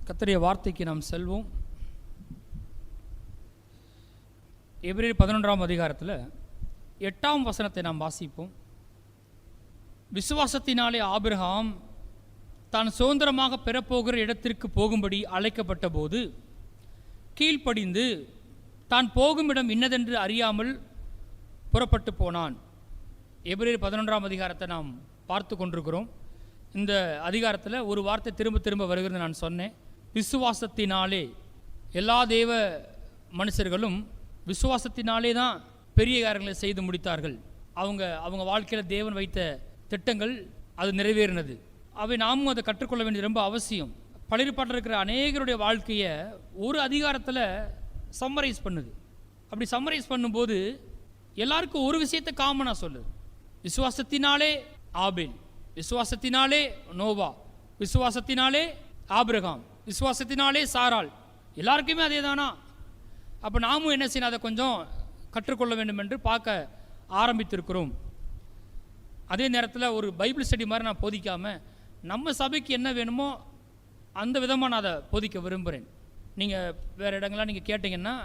கர்த்தருடைய வார்த்தைக்கு நாம் செல்வோம். எபிரேயர் 11ஆம் அதிகாரத்தில் 8ஆம் வசனத்தை நாம் வாசிப்போம். விசுவாசத்தினாலே ஆபிரகாம் தான் சுதந்திரமாக பெறப்போகிற இடத்திற்கு போகும்படி அழைக்கப்பட்ட போது கீழ்ப்படிந்து தான் போகும் இடம் இன்னதென்று அறியாமல் புறப்பட்டு போனான். எபிரேயர் 11ஆம் அதிகாரத்தை நாம் பார்த்து கொண்டிருக்கிறோம். இந்த அதிகாரத்தில் ஒரு வார்த்தை திரும்ப திரும்ப வருகிறது. நான் சொன்னேன், விசுவாசத்தினாலே. எல்லா தேவ மனுஷர்களும் விசுவாசத்தினாலே தான் பெரிய காரியங்களை செய்து முடித்தார்கள். அவங்க வாழ்க்கையில் தேவன் வைத்த திட்டங்கள் அது நிறைவேறினது. அவை நாமும் அதை கற்றுக்கொள்ள வேண்டியது ரொம்ப அவசியம். பழைய பாட்டில் இருக்கிற அநேகருடைய வாழ்க்கையை ஒரு அதிகாரத்தில் சம்மரைஸ் பண்ணுது. அப்படி சம்மரைஸ் பண்ணும்போது எல்லாருக்கும் ஒரு விஷயத்தை காமனாக சொல்லுது. விசுவாசத்தினாலே ஆபேல், விசுவாசத்தினாலே நோவா, விசுவாசத்தினாலே ஆபிரகாம், விசுவாசத்தினாலே சாராள். எல்லாருக்குமே அதே தானா? அப்போ நாமும் என்ன செய்யணும், அதை கொஞ்சம் கற்றுக்கொள்ள வேண்டும் என்று பார்க்க ஆரம்பித்திருக்கிறோம். அதே நேரத்தில் ஒரு பைபிள் ஸ்டடி மாதிரி நான் போதிக்காமல் நம்ம சபைக்கு என்ன வேணுமோ அந்த விதமாக நான் அதை போதிக்க விரும்புகிறேன். நீங்கள் வேறு இடங்கள்லாம் நீங்கள் கேட்டிங்கன்னா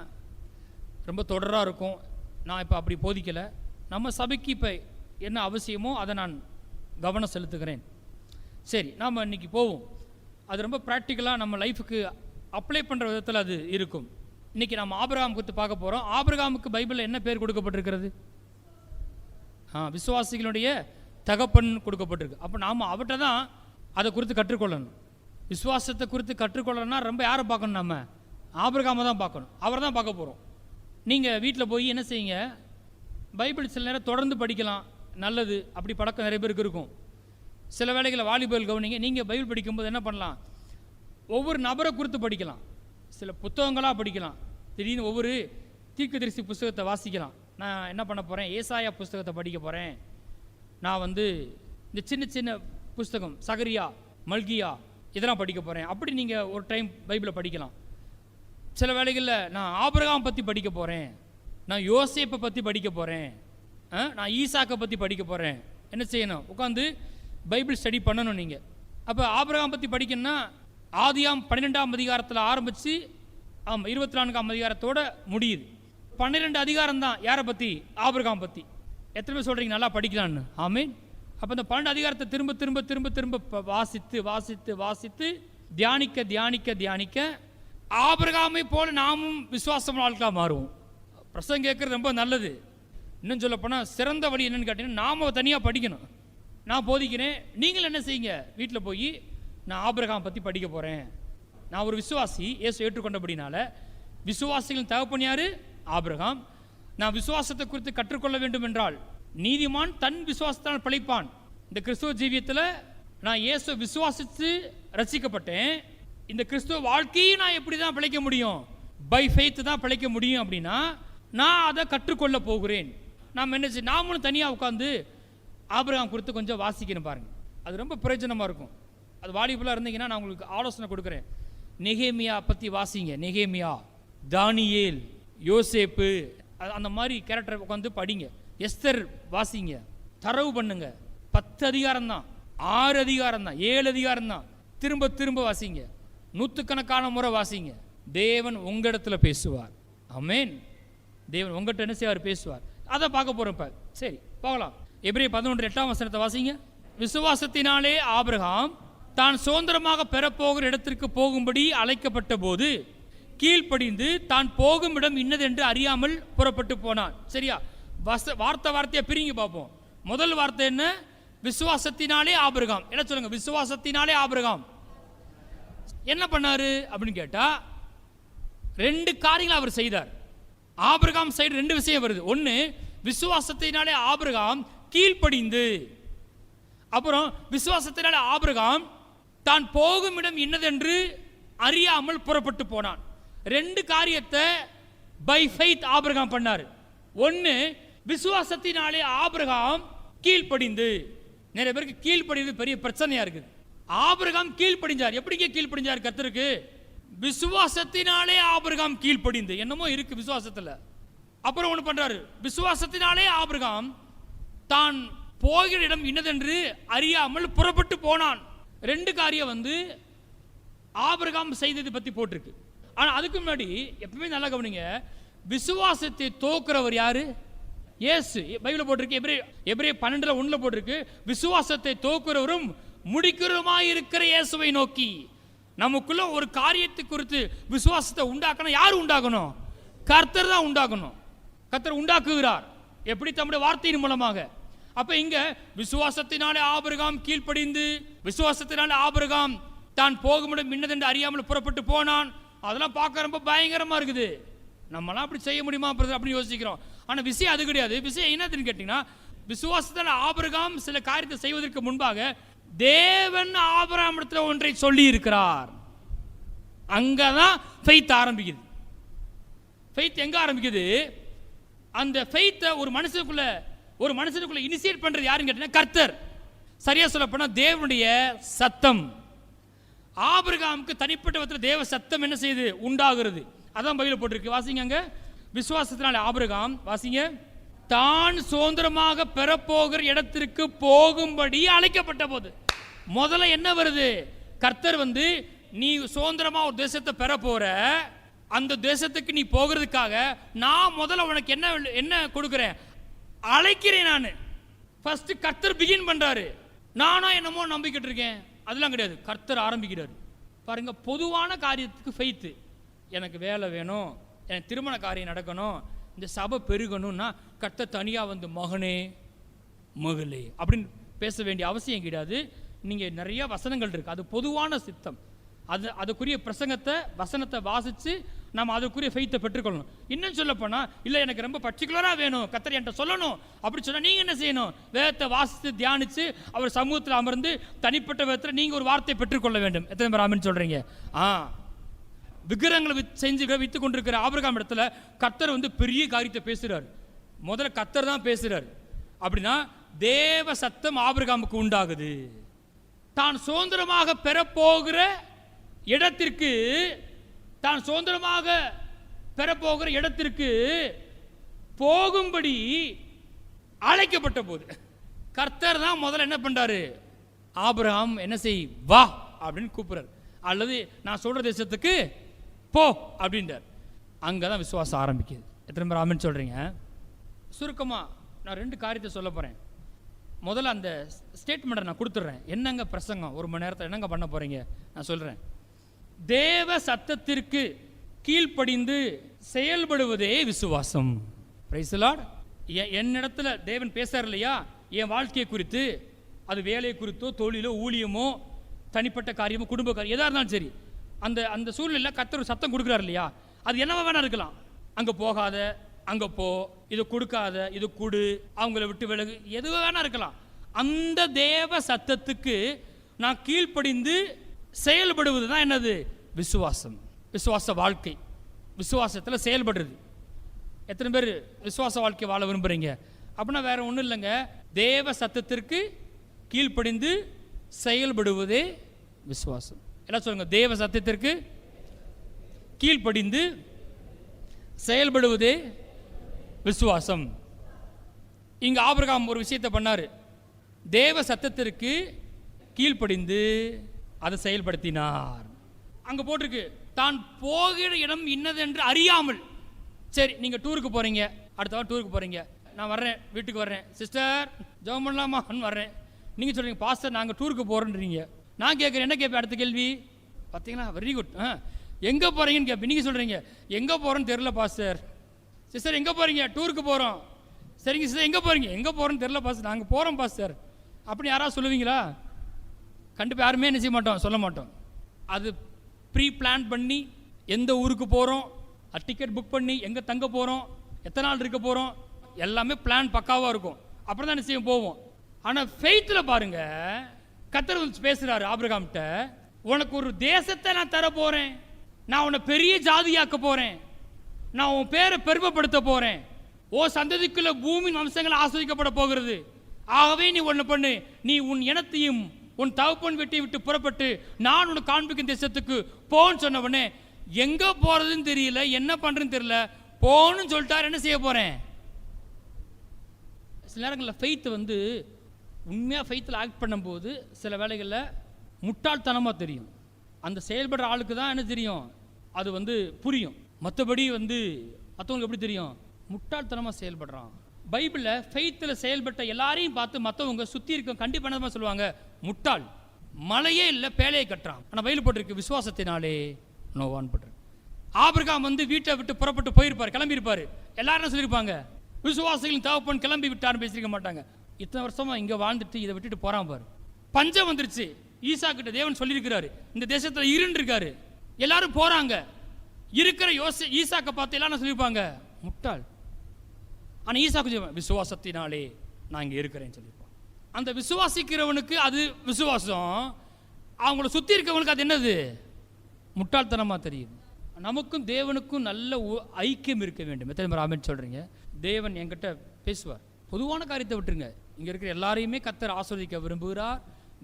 ரொம்ப தொடராக இருக்கும். நான் இப்போ அப்படி போதிக்கலை. நம்ம சபைக்கு இப்போ என்ன அவசியமோ அதை நான் கவனம் செலுத்துகிறேன். சரி, நாம் இன்றைக்கி போவோம். அது ரொம்ப ப்ராக்டிக்கலாக நம்ம லைஃபுக்கு அப்ளை பண்ணுற விதத்தில் அது இருக்கும். இன்றைக்கி நம்ம ஆபிரகாம் குறித்து பார்க்க போகிறோம். ஆபிரகாமுக்கு பைபிளில் என்ன பேர் கொடுக்கப்பட்டிருக்கிறது? விசுவாசிகளுடைய தகப்பன் கொடுக்கப்பட்டிருக்கு. அப்போ நாம் அவர்கிட்ட தான் அதை குறித்து கற்றுக்கொள்ளணும். விசுவாசத்தை குறித்து கற்றுக்கொள்ளணும்னா ரொம்ப யாரை பார்க்கணும்? நம்ம ஆபிரகாமை தான் பார்க்கணும். அவரை தான் பார்க்க போகிறோம். நீங்கள் வீட்டில் போய் என்ன செய்யுங்க, பைபிள் சில நேரம் தொடர்ந்து படிக்கலாம், நல்லது. அப்படி பழக்கம் நிறைய பேருக்கு இருக்கும். சில வேளைகளில் வாலிபர்கள் கவனிங்க, நீங்கள் பைபிள் படிக்கும்போது என்ன பண்ணலாம், ஒவ்வொரு நபரை குறித்து படிக்கலாம், சில புத்தகங்களாக படிக்கலாம், திடீர்னு ஒவ்வொரு தீர்க்கதரிசி புஸ்தகத்தை வாசிக்கலாம். நான் என்ன பண்ண போகிறேன், ஏசாயா புஸ்தகத்தை படிக்க போகிறேன், நான் இந்த சின்ன சின்ன புஸ்தகம் சகரியா, மல்கியா இதெல்லாம் படிக்க போகிறேன். அப்படி நீங்கள் ஒரு டைம் பைபிளை படிக்கலாம். சில வேளைகளில் நான் ஆபிரகாம் பற்றி படிக்க போகிறேன், நான் யோசேப்பை பற்றி படிக்க போகிறேன், நான் ஈசாக்கை பற்றி படிக்க போகிறேன். என்ன செய்யணும், உட்காந்து பைபிள் ஸ்டடி பண்ணணும் நீங்கள். அப்போ ஆபிரகாம் பற்றி படிக்கணும்னா ஆதியாம் 12ஆம் அதிகாரத்தில் ஆரம்பித்து 24ஆம் அதிகாரத்தோடு முடியுது. 12 அதிகாரம் தான் யாரை பற்றி? ஆபிரகாம் பற்றி. எத்தனை பேர் சொல்கிறீங்க நல்லா படிக்கலான்னு? ஆமீன். அப்போ இந்த 12 அதிகாரத்தை திரும்ப திரும்ப திரும்ப திரும்ப வாசித்து வாசித்து வாசித்து தியானிக்க தியானிக்க தியானிக்க ஆபிரகாமை போல நாமும் விசுவாசம் வாழ்க்கை மாறுவோம். பிரசங்கம் கேட்குறது ரொம்ப நல்லது. இன்னும் சொல்ல போனால் சிறந்த வழி என்னன்னு கேட்டீங்கன்னா, நாம் தனியாக படிக்கணும். நான் போதிக்கிறேன், நீங்கள் என்ன செய்யுங்க, வீட்டில் போய் நான் ஆபிரகாம் பற்றி படிக்க போகிறேன். நான் ஒரு விசுவாசி, இயேசு ஏற்றுக்கொண்டபடினால விசுவாசிகளின் தகப்பன் யாரு? ஆபிரகாம். நான் விசுவாசத்தை குறித்து கற்றுக்கொள்ள வேண்டும் என்றால், நீதிமான் தன் விசுவாசத்தால் பிழைப்பான். இந்த கிறிஸ்துவ ஜீவியத்தில் நான் இயேசு விசுவாசித்து ரசிக்கப்பட்டேன். இந்த கிறிஸ்துவ வாழ்க்கையை நான் எப்படி தான் பிழைக்க முடியும்? பை ஃபெய்த் தான் பிழைக்க முடியும். அப்படின்னா நான் அதை கற்றுக்கொள்ள போகிறேன். நாம் என்ன செய்ய, நாமளும் தனியாக உட்காந்து ஆபிரகாம் குறித்து கொஞ்சம் வாசிக்கணும் பாருங்கள். அது ரொம்ப பிரயோஜனமாக இருக்கும். அது வாலிபலாக இருந்தீங்கன்னா நான் உங்களுக்கு ஆலோசனை கொடுக்குறேன். நெகேமியா பற்றி வாசிங்க. நெகேமியா, தானியேல், யோசேப்பு, அந்த மாதிரி கேரக்டரை உட்காந்து படிங்க. எஸ்தர் வாசிங்க, தரவு பண்ணுங்க. 10 அதிகாரம் தான், 6 அதிகாரம் தான், 7 அதிகாரம் தான். திரும்ப திரும்ப வாசிங்க, 100கணக்கான முறை வாசிங்க. தேவன் உங்களிடத்தில் பேசுவார். ஆமென். தேவன் உங்கள்கிட்ட என்ன செய்வார்? பேசுவார். அதை பார்க்க போகிறோம் இப்போ. சரி, போகலாம். எபிரேயர் 11:8ஆம் வசனத்தை வாசிங்க. விசுவாசத்தினாலே ஆபிரகாம் தான் சுதந்திரமாக பெறப்போகிற இடத்திற்கு போகும்படி அழைக்கப்பட்ட போது கீழ்ப்படிந்து தான் போகும் இடம் இன்னதென்று அறியாமல் புறப்பட்டு போனான். சரியா? வார்த்தையா பிரிங்க பார்ப்போம். முதல் வார்த்தை என்ன? விசுவாசத்தினாலே ஆபிரகாம். என்ன சொல்லுங்க? விசுவாசத்தினாலே ஆபிரகாம் என்ன பண்ணாரு அப்படின்னு கேட்டா, 2 காரியங்கள் அவர் செய்தார். ஆபிரகாம் சைடு 2 விஷயம் வருது. ஒன்று, விசுவாசத்தினாலே ஆபிரகாம் கீழ்ப்படிந்து, அப்புறம் விசுவாசத்தினாலே ஆபிரகாம் தான் போகும் இடம் இன்னதென்று அறியாமல் புறப்பட்டு போனான். 2 காரியத்தை பை ஃபெய்த் ஆபிரகாம் பண்ணார். ஒன்று, விசுவாசத்தினாலே ஆபிரகாம் கீழ்ப்படிந்து. நிறைய பேருக்கு கீழ்ப்படிந்து பெரிய பிரச்சனையா இருக்குது. ஆபிரகாம் கீழ்ப்படிஞ்சார். எப்படி கீழ்ப்படிஞ்சார் கர்த்தருக்கு? விசுவாசத்தினாலே ஆபிரகாம் கீழ்ப்படிந்து. என்னமோ இருக்கு விசுவாசத்தில். அப்புறம் ஒன்று பண்றாரு, விசுவாசத்தினாலே ஆபிரகாம் தான் போகிற இடம் இன்னதென்று அறியாமல் புறப்பட்டு போனான். 2 காரியம் ஆபிரகாம் செய்தது பத்தி போட்டிருக்கு. ஆனா அதுக்கு முன்னாடி எப்பவுமே நல்லா கவனிங்க, விசுவாசத்தை தோக்குறவர் யாரு? இயேசு. பைபிள் போட்டிருக்கு, எபிரேய 12:1 போட்டிருக்கு, விசுவாசத்தை தோக்குறவரும் முடிக்கிறவருமாய் இருக்கிற இயேசுவை நோக்கி. நமக்குள்ள ஒரு காரியத்தை குறித்து விசுவாசத்தை உண்டாக்கணும். யார் உண்டாக்கணும்? கர்த்தர் தான் உண்டாக்கணும். கர்த்தர் உண்டாக்குகிறார். எப்படி? தம்முடைய வார்த்தையின் மூலமாக. அப்ப இங்க விசுவாசத்தினாலே ஆபிரகாம் கீழ்ப்படிந்து, விசுவாசத்தினாலே ஆபிரகாம் தான் போகுமிடம் இன்னதென்று அறியாமல் புறப்பட்டு போனான். அதெல்லாம் பார்க்க ரொம்ப பயங்கரமா இருக்குது. நம்மளாம் அப்படி செய்ய முடியுமா அப்படின்னு யோசிக்கிறோம். ஆனா விஷயம் அது கிடையாது. விஷயம் என்னதுன்னு கேட்டீங்கன்னா, விசுவாசத்தால் ஆபிரகாம் சில காரியத்தை செய்வதற்கு முன்பாக தேவன் ஆபிரகாமிடத்தில் ஒன்றை சொல்லி இருக்கிறார். அங்கதான் ஃபெய்த் ஆரம்பிக்குது. ஃபெய்த் எங்க ஆரம்பிக்குது? அந்த ஃபெய்த்தை ஒரு மனுஷனுக்குள்ள இனிஷியேட் பண்றது யாருன்னு கேட்டீங்கன்னா கர்த்தர். சரியா சொல்ல போனா தேவனுடைய சத்தம். ஆபிரகாமுக்கு தனிப்பட்ட விதத்தில் தேவ சத்தம் என்ன செய்யுது? உண்டாகிறது. அதான் பைபிள் போட்டிருக்கு. வாசிங்க அங்க. விசுவாசத்தினால ஆபிரகாம், வாசிங்க, தான் சுதந்திரமாக பெறப்போகிற இடத்திற்கு போகும்படி அழைக்கப்பட்ட போது. முதல்ல என்ன வருது? கர்த்தர் நீ சுதந்திரமா ஒரு தேசத்தை பெற போற, அந்த தேசத்துக்கு நீ போகிறதுக்காக நான் முதல்ல உனக்கு என்ன கொடுக்கிறேன்? அழைக்கிறேன். நான் ஃபர்ஸ்ட் கர்த்தர் பிகின் பண்றாரு. நானா என்னமோ நம்பிக்கிட்டு இருக்கேன், அதெல்லாம் கிடையாது. கர்த்தர் ஆரம்பிக்கிறாரு. பாருங்க, பொதுவான காரியத்துக்கு ஃபெய்த். எனக்கு வேலை வேணும், எனக்கு திருமண காரியம் நடக்கணும், இந்த சபை பெருகணும்னா கர்த்தர் தனியா மகனே மகளே அப்படின்னு பேச வேண்டிய அவசியம் கிடையாது. நீங்க நிறைய வசனங்கள் இருக்கு, அது பொதுவான சித்தம். அதுக்குரிய வசனத்தை வாசிச்சு நம்ம அதுக்குரிய ஃபெய்த்தை பெற்றுக்கொள்ளணும். இன்னும் சொல்ல போனா, இல்லை எனக்கு ரொம்ப பர்டிகுலரா வேணும், கர்த்தர் என்கிட்ட சொல்லணும் அப்படி சொன்னா நீங்க என்ன செய்யணும்? வேதத்தை வாசித்து தியானிச்சு அவர் சமூகத்தில் அமர்ந்து தனிப்பட்ட விதத்தில் நீங்க ஒரு வார்த்தையை பெற்றுக்கொள்ள வேண்டும். எத்தனை பேர் ஆமென் சொல்றீங்க? விக்கிரகங்களை செஞ்சு வித்து கொண்டிருக்கிற ஆபிரகாம் இடத்துல கர்த்தர் பெரிய காரியத்தை பேசுறாரு. முதல்ல கர்த்தர் தான் பேசுறாரு. அப்படின்னா தேவ சத்தம் ஆபிரகாமுக்கு உண்டாகுது. தான் சுதந்திரமாக பெறப்போகிற இடத்திற்கு, போகும்படி அழைக்கப்பட்ட போது கர்த்தர் தான் முதல்ல என்ன பண்றாரு? ஆபிரகாம் என்ன செய், வா அப்படின்னு கூப்பிடுறாரு. அல்லது நான் சொல்ற தேசத்துக்கு போ அப்படின்றார். அங்கதான் விசுவாசம் ஆரம்பிக்குது. எத்தனை பேர் ஆமென் சொல்றீங்க? சுருக்கமா நான் 2 காரியத்தை சொல்ல போறேன். முதல்ல அந்த ஸ்டேட்மெண்ட்டை நான் கொடுத்துட்றேன். என்னங்க பிரசங்கம் 1 மணி நேரத்தில் என்னங்க பண்ண போறீங்க நான் சொல்றேன். தேவ சத்தத்திற்கு கீழ்ப்படிந்து செயல்படுவதே விசுவாசம். Price the Lord. என்னிடத்துல தேவன் பேசுறார் இல்லையா, என் வாழ்க்கையை குறித்து, அது வேலையை குறித்தோ தொழிலோ ஊழியமோ தனிப்பட்ட காரியமோ குடும்ப காரியம் எதா இருந்தாலும் சரி, அந்த சூழ்நிலையில் கர்த்தர் சத்தம் கொடுக்குறாரு இல்லையா, அது என்னவா வேணா இருக்கலாம். அங்க போகாத, அங்க போ, இது கொடுக்காத, இது கொடு, அவங்கள விட்டு விலகு, எதுவும் வேணா இருக்கலாம். அந்த தேவ சத்தத்துக்கு நான் கீழ்ப்படிந்து செயல்படுவது தான் என்னது? விசுவாசம். விசுவாச வாழ்க்கை, விசுவாசத்தில் செயல்படுறது. எத்தனை பேர் விசுவாச வாழ்க்கை வாழ விரும்புறீங்க? அப்படின்னா வேற ஒன்றும் இல்லைங்க, தேவ சத்தத்திற்கு கீழ்ப்படிந்து செயல்படுவதே விசுவாசம். எல்லாம் சொல்லுங்க, தேவ சத்தத்திற்கு கீழ்ப்படிந்து செயல்படுவதே விசுவாசம். இங்க ஆபிரகாம் ஒரு விஷயத்தை பண்ணாரு. தேவ சத்தத்திற்கு கீழ்ப்படிந்து அதை செயல்படுத்தினார். அங்க போட்டிருக்கு, தான் போகிற இடம் இன்னது என்று அறியாமல். சரி, நீங்க டூருக்கு போறீங்க, அடுத்த வாரம் டூருக்கு போறீங்க, நான் வர்றேன், வீட்டுக்கு வர்றேன், சிஸ்டர் ஜெபம் பண்ணலாமான்னு வர்றேன். நீங்க சொல்றீங்க, பாஸ்டர் நாங்க டூருக்கு போறோன்றீங்க. நான் கேட்குறேன், என்ன கேட்பேன்? அடுத்த கேள்வி பார்த்தீங்களா? Very good. எங்க போறீங்கன்னு கேட்பேன். நீங்க சொல்றீங்க, எங்க போறோன்னு தெரியல பாஸ்டர். சிஸ்டர் எங்க போறீங்க? டூருக்கு போறோம். சரிங்க சிஸ்டர், எங்க போறீங்க? எங்க போறோன்னு தெரியல பாஸ்டர், நாங்க போறோம் பாஸ்டர். அப்படி யாராவது சொல்லுவீங்களா? கண்டிப்பாக யாருமே என்ன செய்ய மாட்டோம், சொல்ல மாட்டோம். அது ப்ரீ பிளான் பண்ணி எந்த ஊருக்கு போகிறோம், டிக்கெட் புக் பண்ணி எங்கே தங்க போகிறோம், எத்தனை நாள் இருக்க போகிறோம், எல்லாமே பிளான் பக்காவாக இருக்கும். அப்புறம் தான் என்ன செய்ய போவோம். ஆனால் ஃபெய்த்தில் பாருங்க, கர்த்தர் பேசுகிறாரு ஆபிரகாம்கிட்ட, உனக்கு ஒரு தேசத்தை நான் தர போகிறேன், நான் உன்னை பெரிய ஜாதியாக்க போகிறேன், நான் உன் பேரை பெருமைப்படுத்த போகிறேன், ஓ சந்ததிக்குள்ள பூமியின் வம்சங்கள் ஆஸ்வதிக்கப்பட போகிறது. ஆகவே நீ ஒன்று பண்ணு, நீ உன் இனத்தையும் உன் தகப்பன் வீட்டை விட்டு புறப்பட்டு நான் உனக்கு காண்பிக்கும் தேசத்துக்கு போன்னு சொன்ன உடனே எங்க போறதுன்னு தெரியல, என்ன பண்றதுன்னு தெரியல, போன்னு சொல்லிட்டார். என்ன செய்ய போறேன்? சில நேரங்களில் ஃபெய்த் உண்மையாக ஃபெய்த்தில் ஆக்ட் பண்ணும்போது சில வேளைகளில் முட்டாள்தனமாக தெரியும். அந்த செயல்படுற ஆளுக்கு தான் என்ன தெரியும், அது புரியும். மற்றபடி மற்றவங்களுக்கு எப்படி தெரியும், முட்டாள்தனமாக செயல்படுறான். பைபிளில் ஃபெய்த்தில் செயல்பட்ட எல்லாரையும் பார்த்து மற்றவங்க சுற்றி இருக்க கண்டிப்பாக சொல்லுவாங்க, முட்டாள், மலையே இல்லை பேழையை கட்டுறான். ஆனால் பைபிள் போட்டிருக்கு விசுவாசத்தினாலே நோவான் போட்டிருக்கு. ஆபிரகாம் வீட்டை விட்டு புறப்பட்டு போயிருப்பார், கிளம்பியிருப்பார். எல்லாரும் சொல்லியிருப்பாங்க, விசுவாசிகளின் தகப்பன் கிளம்பி விட்டான்னு பேசியிருக்க மாட்டாங்க. இத்தனை வருஷமா இங்கே வாழ்ந்துட்டு இதை விட்டுட்டு போறான் பாரு. பஞ்சம் வந்துருச்சு, ஈசா கிட்ட தேவன் சொல்லியிருக்கிறாரு, இந்த தேசத்தில் இருன்னு இருக்காரு, எல்லாரும் போறாங்க. இருக்கிற ஈசாக்க பார்த்து எல்லாரும் சொல்லியிருப்பாங்க, முட்டாள். ஆனால் ஈசாக்கு விசுவாசத்தினாலே நான் இங்கே இருக்கிறேன்னு சொல்லியிருப்பான். அந்த விசுவாசிக்கிறவனுக்கு அது விசுவாசம், அவங்கள சுற்றி இருக்கவங்களுக்கு அது என்னது, முட்டாள்தனமாக தெரியுது. நமக்கும் தேவனுக்கும் நல்ல ஐக்கியம் இருக்க வேண்டும். எத்தனை பேர் ஆமென் சொல்கிறீங்க? தேவன் என்கிட்ட பேசுவார். பொதுவான காரியத்தை விட்டுருங்க, இங்கே இருக்கிற எல்லாரையுமே கர்த்தர் ஆஸ்வதிக்க விரும்புகிறார்,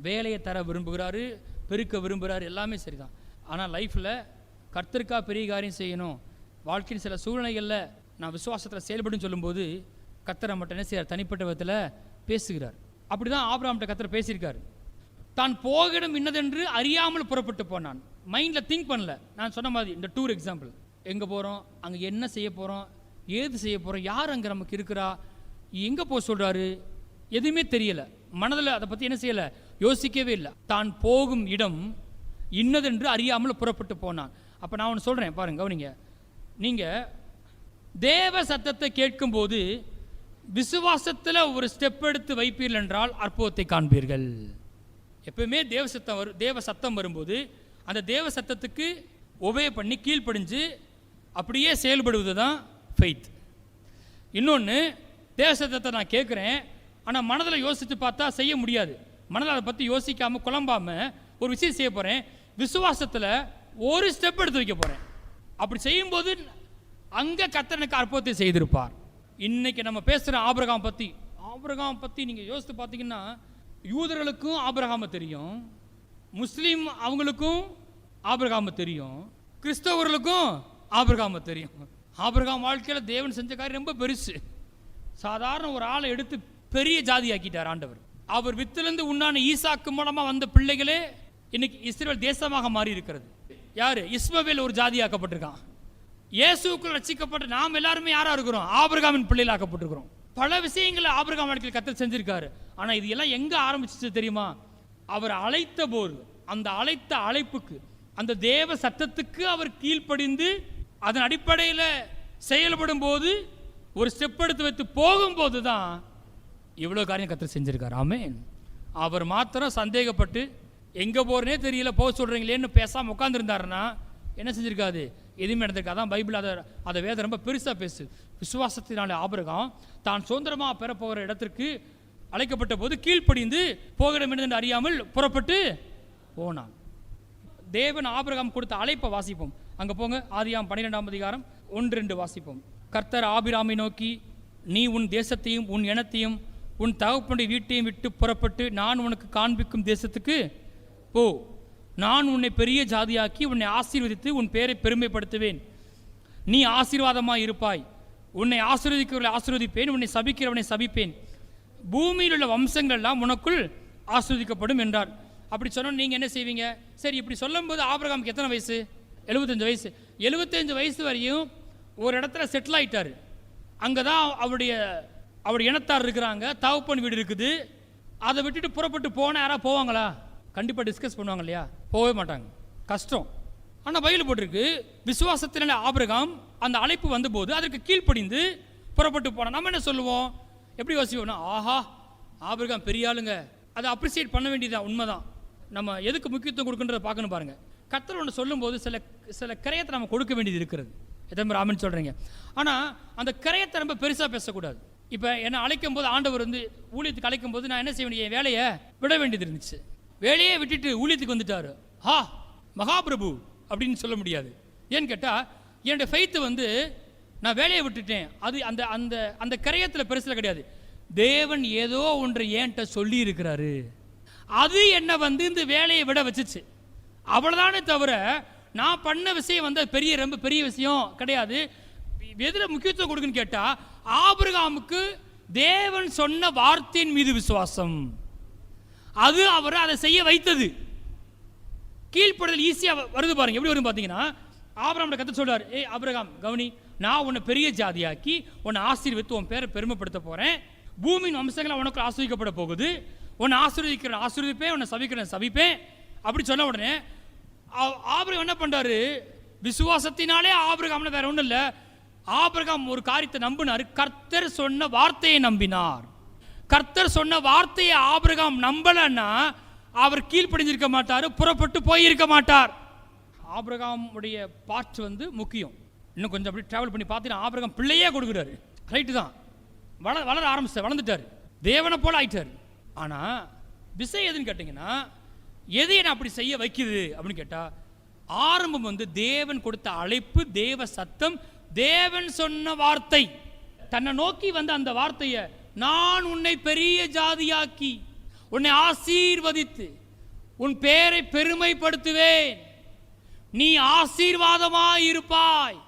வேலையை தர விரும்புகிறாரு, பெருக்க விரும்புகிறார், எல்லாமே சரிதான். ஆனால் லைஃப்பில் கர்த்தருக்காக பெரிய காரியம் செய்யணும், வாழ்க்கையின் சில சூழ்நிலைகளில் நான் விசுவாசத்தில் செயல்படும் சொல்லும்போது கர்த்தர் மட்டும் என்ன செய்யார், தனிப்பட்ட விதத்தில் பேசுகிறார். அப்படி தான் ஆபிரகாம்கிட்ட கர்த்தர் பேசியிருக்காரு. தான் போகிடம் இன்னதென்று அறியாமல் புறப்பட்டு போனான். மைண்டில் திங்க் பண்ணல. நான் சொன்ன மாதிரி இந்த டூர் எக்ஸாம்பிள், எங்கே போகிறோம், அங்கே என்ன செய்ய போகிறோம், ஏது செய்ய போகிறோம், யார் அங்கே நமக்கு இருக்கிறா, எங்கே போக சொல்கிறாரு, எதுவுமே தெரியலை. மனதில் அதை பற்றி என்ன செய்யலை, யோசிக்கவே இல்லை. தான் போகும் இடம் இன்னதென்று அறியாமல் புறப்பட்டு போனான். அப்போ நான் ஒன்று சொல்கிறேன் பாருங்க, கவனிங்க. நீங்கள் தேவ சத்தத்தை கேட்கும்போது விசுவாசத்தில் ஒரு ஸ்டெப் எடுத்து வைப்பீர்கள் என்றால் அற்புதத்தை காண்பீர்கள். எப்பவுமே தேவ சத்தம் வரும்போது அந்த தேவ சத்தத்துக்கு ஒபே பண்ணி கீழ்ப்படிஞ்சு அப்படியே செயல்படுவது தான் ஃபெய்த். இன்னொன்று, தேவ சத்தத்தை நான் கேட்குறேன், ஆனால் மனதில் யோசித்து பார்த்தா செய்ய முடியாது. மனதில் அதை பற்றி யோசிக்காமல் குழம்பாமல் ஒரு விஷயம் செய்ய போகிறேன், விசுவாசத்தில் ஒரு ஸ்டெப் எடுத்து வைக்க போகிறேன். அப்படி செய்யும்போது அங்கே கர்த்தருக்கு அற்புதத்தை செய்திருப்பார். இன்னைக்கு நம்ம பேசுகிற ஆபிரகாம் பற்றி நீங்கள் யோசித்து பார்த்தீங்கன்னா, யூதர்களுக்கும் ஆபிரகாமை தெரியும், முஸ்லீம் அவங்களுக்கும் ஆபிரகாமை தெரியும், கிறிஸ்தவர்களுக்கும் ஆபிரகாமை தெரியும். ஆபிரகாம் வாழ்க்கையில் தேவன் செஞ்ச காரியம் ரொம்ப பெருசு. சாதாரண ஒரு ஆளை எடுத்து பெரிய ஜாதி ஆக்கிட்டார் ஆண்டவர். அவர் வித்திலிருந்து உண்டான ஈசாக்கு மூலமாக வந்த பிள்ளைகளே இன்னைக்கு இஸ்ரவேல் தேசமாக மாறி இருக்கிறது. யாரு? இஸ்மவேல் ஒரு ஜாதி ஆக்கப்பட்டிருக்கான். இயேசுக்குள் ரட்சிக்கப்பட்ட நாம் எல்லாருமே யாரா இருக்கிறோம்? ஆபிரகாமின் பிள்ளைகள் ஆக்கப்பட்டிருக்கிறோம். பல விஷயங்களை ஆபிரகாம் வாழ்க்கையில் கர்த்தர் செஞ்சிருக்காரு. ஆனால் இது எல்லாம் எங்க ஆரம்பிச்சிச்சு தெரியுமா? அவர் அழைத்த போது, அந்த அழைத்த அழைப்புக்கு, அந்த தேவ சத்தத்துக்கு அவர் கீழ்ப்படிந்து அதன் அடிப்படையில் செயல்படும் போது, ஒரு ஸ்டெப் எடுத்து வைத்து போகும்போது தான் இவ்வளோ காரியம் கர்த்தர் செஞ்சிருக்காரு. ஆமென். அவர் மாத்திரம் சந்தேகப்பட்டு எங்கே போகிறனே தெரியல, போக சொல்கிறீங்களேன்னு பேசாமல் உட்காந்துருந்தாருன்னா என்ன செஞ்சிருக்காது, எதுவுமே நடந்திருக்கு. அதான் பைபிள் அதை வேதம் ரொம்ப பெருசாக பேசு. விசுவாசத்தினாலே ஆபிரகாம் தான் சுதந்திரமாக பெறப்போகிற இடத்திற்கு அழைக்கப்பட்ட போது கீழ்ப்படிந்து போகிடம் என்று அறியாமல் புறப்பட்டு போனான். தேவன் ஆபிரகாம் கொடுத்த அழைப்பை வாசிப்போம். அங்கே போங்க, ஆதியாம் 12ஆம் அதிகாரம் 1-2 வாசிப்போம். கர்த்தர் ஆபிராமை நோக்கி, நீ உன் தேசத்தையும் உன் இனத்தையும் உன் தகப்பனுடைய வீட்டையும் விட்டு புறப்பட்டு நான் உனக்கு காண்பிக்கும் தேசத்துக்கு போ. நான் உன்னை பெரிய ஜாதியாக்கி உன்னை ஆசீர்வதித்து உன் பேரை பெருமைப்படுத்துவேன். நீ ஆசீர்வாதமாய் இருப்பாய். உன்னை ஆசீர்வதிக்கிறவர்களை ஆசீர்வதிப்பேன், உன்னை சபிக்கிறவனை சபிப்பேன். பூமியில் உள்ள வம்சங்கள் எல்லாம் உனக்குள் ஆசீர்வதிக்கப்படும் என்றார். அப்படி சொன்னால் நீங்கள் என்ன செய்வீங்க? சரி, இப்படி சொல்லும்போது ஆபிரகாமுக்கு எத்தனை வயசு? 75 வயசு. 75 வயசு வரையும் ஒரு இடத்துல செட்டில் ஆகிட்டார். அங்கே தான் அவருடைய இனத்தார் இருக்கிறாங்க, தகப்பன் வீடு இருக்குது. அதை விட்டுட்டு புறப்பட்டு போனால் யாராவது போவாங்களா? கண்டிப்பாக டிஸ்கஸ் பண்ணுவாங்க இல்லையா? போகவே மாட்டாங்க, கஷ்டம். ஆனால் பைபிள் போட்டிருக்கு, விசுவாசத்தினால ஆபிரகாம் அந்த அழைப்பு வந்தபோது அதற்கு கீழ்ப்படிந்து புறப்பட்டு போனால் நம்ம என்ன சொல்லுவோம்? எப்படி யோசிப்போம்னா, ஆஹா ஆபிரகாம் பெரிய ஆளுங்க, அதை அப்ரிசியேட் பண்ண வேண்டியதான். உண்மைதான். நம்ம எதுக்கு முக்கியத்துவம் கொடுக்குன்றதை பார்க்கணும். பாருங்கள், கர்த்தர் ஒன்று சொல்லும்போது சில கிரயத்தை நம்ம கொடுக்க வேண்டியது இருக்கிறது. எத்தனை பேர் ஆமென் சொல்கிறீங்க? ஆனால் அந்த கிரயத்தை ரொம்ப பெருசாக பேசக்கூடாது. இப்போ என்னை அழைக்கும் போது ஆண்டவர் ஊழியத்துக்கு அழைக்கும் போது நான் என்ன செய்ய வேண்டிய வேலையை விட வேண்டியது இருந்துச்சு. வேலையே விட்டுட்டு ஊழியத்துக்கு வந்துட்டாரு, ஹா மகாபிரபு அப்படின்னு சொல்ல முடியாது. ஏன்னு கேட்டால் என்னுடைய ஃபெய்த்து நான் வேலையை விட்டுட்டேன். அது அந்த அந்த அந்த கரையத்தில் பெருசில் கிடையாது. தேவன் ஏதோ ஒன்று ஏன்ட்ட சொல்லி இருக்கிறாரு, அது என்னை இந்த வேலையை விட வச்சுச்சு. அவ்வளோதானே தவிர நான் பண்ண விஷயம் ரொம்ப பெரிய விஷயம் கிடையாது. எதில் முக்கியத்துவம் கொடுக்குன்னு கேட்டால், ஆபிரகாமுக்கு தேவன் சொன்ன வார்த்தையின் மீது விசுவாசம், அது அவரை அதை செய்ய வைத்தது. கீழ்ப்படுதல் ஈஸியாக வருது பாருங்க. எப்படி வரும் பார்த்தீங்கன்னா, ஆபிரகாம் கத்த சொல்றாரு, ஏய் ஆபிரகாம் கவனி, நான் உன்னை பெரிய ஜாதியாக்கி உன்னை ஆசீர்வதித்து உன் பேரை பெருமைப்படுத்த போறேன். பூமியின் வம்சங்களை உனக்கு ஆசீர்வதிக்கப்பட போகுது. உன்னை ஆசீர்வதிப்பேன், உன்னை சபிப்பேன். அப்படி சொன்ன உடனே ஆபிரகாம் என்ன பண்றாரு? விசுவாசத்தினாலே ஆபிரகாம்னு வேற ஒன்றும் இல்லை. ஆபிரகாம் ஒரு காரியத்தை நம்பினார். கர்த்தர் சொன்ன வார்த்தையை நம்பினார். கர்த்தர் சொன்ன வார்த்தையை ஆபிரகாம் நம்பலன்னா அவர் கீழ்ப்படிஞ்சிருக்க மாட்டார், புறப்பட்டு போயிருக்க மாட்டார். ஆபிரகாமுடைய பார்ட் வந்து முக்கியம். இன்னும் கொஞ்சம் அப்படி டிராவல் பண்ணி பார்த்தீங்கன்னா ஆபிரகாம் பிள்ளையே கொடுக்குறாரு. ரைட்டு தான், வளர ஆரம்பிச்சார், வளர்ந்துட்டார், தேவனை போல ஆயிட்டார். ஆனால் விஷயம் எதுன்னு கேட்டிங்கன்னா, எது என்ன அப்படி செய்ய வைக்குது அப்படின்னு கேட்டால், ஆரம்பம் வந்து தேவன் கொடுத்த அழைப்பு, தேவ சத்தம், தேவன் சொன்ன வார்த்தை. தன்னை நோக்கி வந்த அந்த வார்த்தையை, நான் உன்னை பெரிய ஜாதியாக்கி உன்னை ஆசீர்வதித்து உன் பேரை பெருமைப்படுத்துவேன், நீ ஆசீர்வாதமாய் இருப்பாய்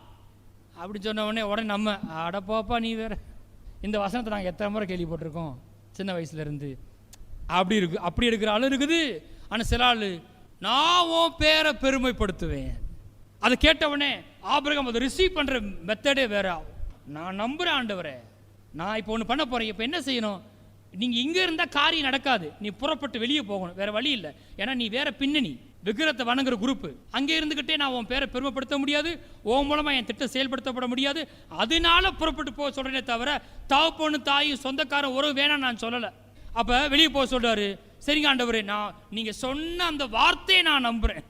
அப்படி சொன்ன உடனே நம்ம அடப்பாப்பா நீ வேற, இந்த வசனத்தை நாங்கள் எத்தனை முறை கேள்விப்பட்டிருக்கோம் சின்ன வயசுல இருந்து. அப்படி இருக்கிற ஆள் இருக்குது. ஆனால் சில ஆள், நான் உன் பேரை பெருமைப்படுத்துவேன். அதை கேட்டவனே ஆபிரகாம் அதை ரிசீவ் பண்ணுற மெத்தடே வேற. நான் நம்புகிறேன் ஆண்டவரே, நான் இப்போ ஒன்று பண்ண போகிறேன். இப்போ என்ன செய்யணும்? நீங்கள் இங்கே இருந்தால் காரியம் நடக்காது, நீ புறப்பட்டு வெளியே போகணும், வேற வழி இல்லை. ஏன்னா நீ வேற பின்னணி, விக்கிரத்தை வணங்குற குரூப்பு. அங்கே இருந்துக்கிட்டே நான் உன் பேரை பெருமைப்படுத்த முடியாது, உன் மூலமாக என் திட்டம் செயல்படுத்தப்பட முடியாது. அதனால புறப்பட்டு போக சொல்கிறேனே தவிர, தகப்பனு தாயும் சொந்தக்காரன் உறவு வேணாம் நான் சொல்லலை. அப்போ வெளியே போக சொல்கிறாரு. சரிங்க ஆண்டவரே, நீங்கள் சொன்ன அந்த வார்த்தையை நான் நம்புகிறேன்.